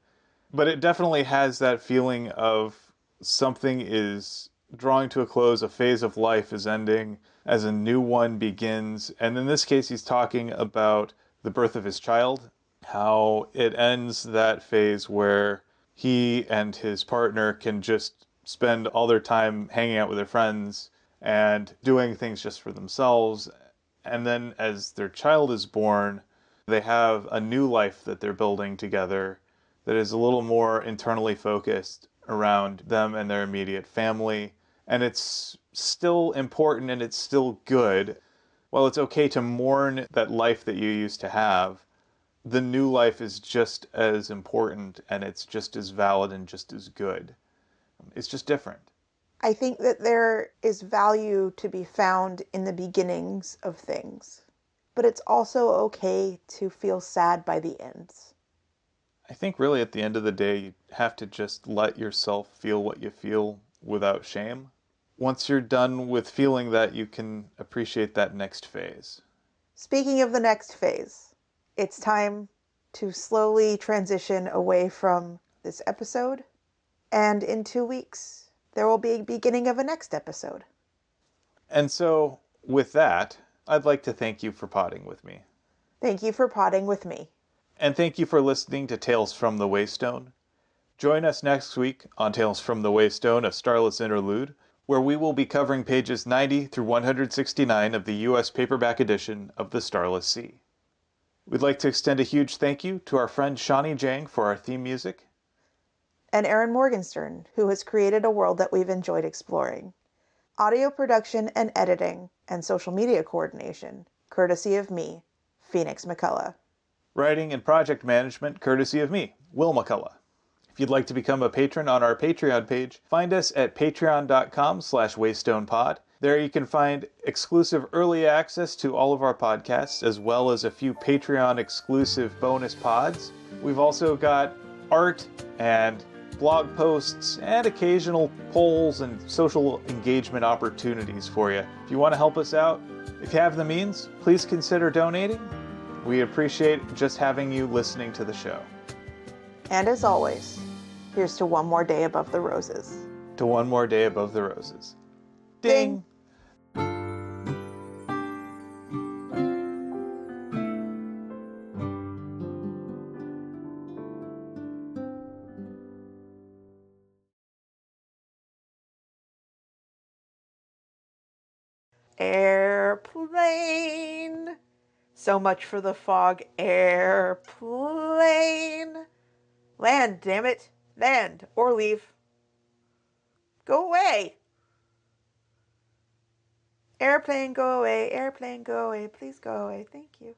But it definitely has that feeling of something is drawing to a close, a phase of life is ending as a new one begins. And in this case, he's talking about the birth of his child, how it ends that phase where he and his partner can just spend all their time hanging out with their friends and doing things just for themselves. And then as their child is born, they have a new life that they're building together that is a little more internally focused around them and their immediate family. And it's still important and it's still good. While it's okay to mourn that life that you used to have, the new life is just as important and it's just as valid and just as good. It's just different. I think that there is value to be found in the beginnings of things, but it's also okay to feel sad by the ends. I think really at the end of the day, you have to just let yourself feel what you feel without shame. Once you're done with feeling that, you can appreciate that next phase. Speaking of the next phase, it's time to slowly transition away from this episode, and in 2 weeks, there will be a beginning of a next episode. And so, with that, I'd like to thank you for potting with me. Thank you for potting with me. And thank you for listening to Tales from the Waystone. Join us next week on Tales from the Waystone, a Starless Interlude, where we will be covering pages 90 through 169 of the U.S. paperback edition of The Starless Sea. We'd like to extend a huge thank you to our friend Shawnee Jang for our theme music. And Erin Morgenstern, who has created a world that we've enjoyed exploring. Audio production and editing and social media coordination, courtesy of me, Phoenix McCullough. Writing and project management, courtesy of me, Will McCullough. If you'd like to become a patron on our Patreon page, find us at patreon.com/waystonepod. There you can find exclusive early access to all of our podcasts, as well as a few Patreon exclusive bonus pods. We've also got art and blog posts and occasional polls and social engagement opportunities for you. If you want to help us out, if you have the means, please consider donating. We appreciate just having you listening to the show. And as always, here's to one more day above the roses. To one more day above the roses. Ding! Airplane. So much for the fog. Airplane. Land, damn it. Land or leave. Go away. Airplane, go away. Airplane, go away. Please go away. Thank you.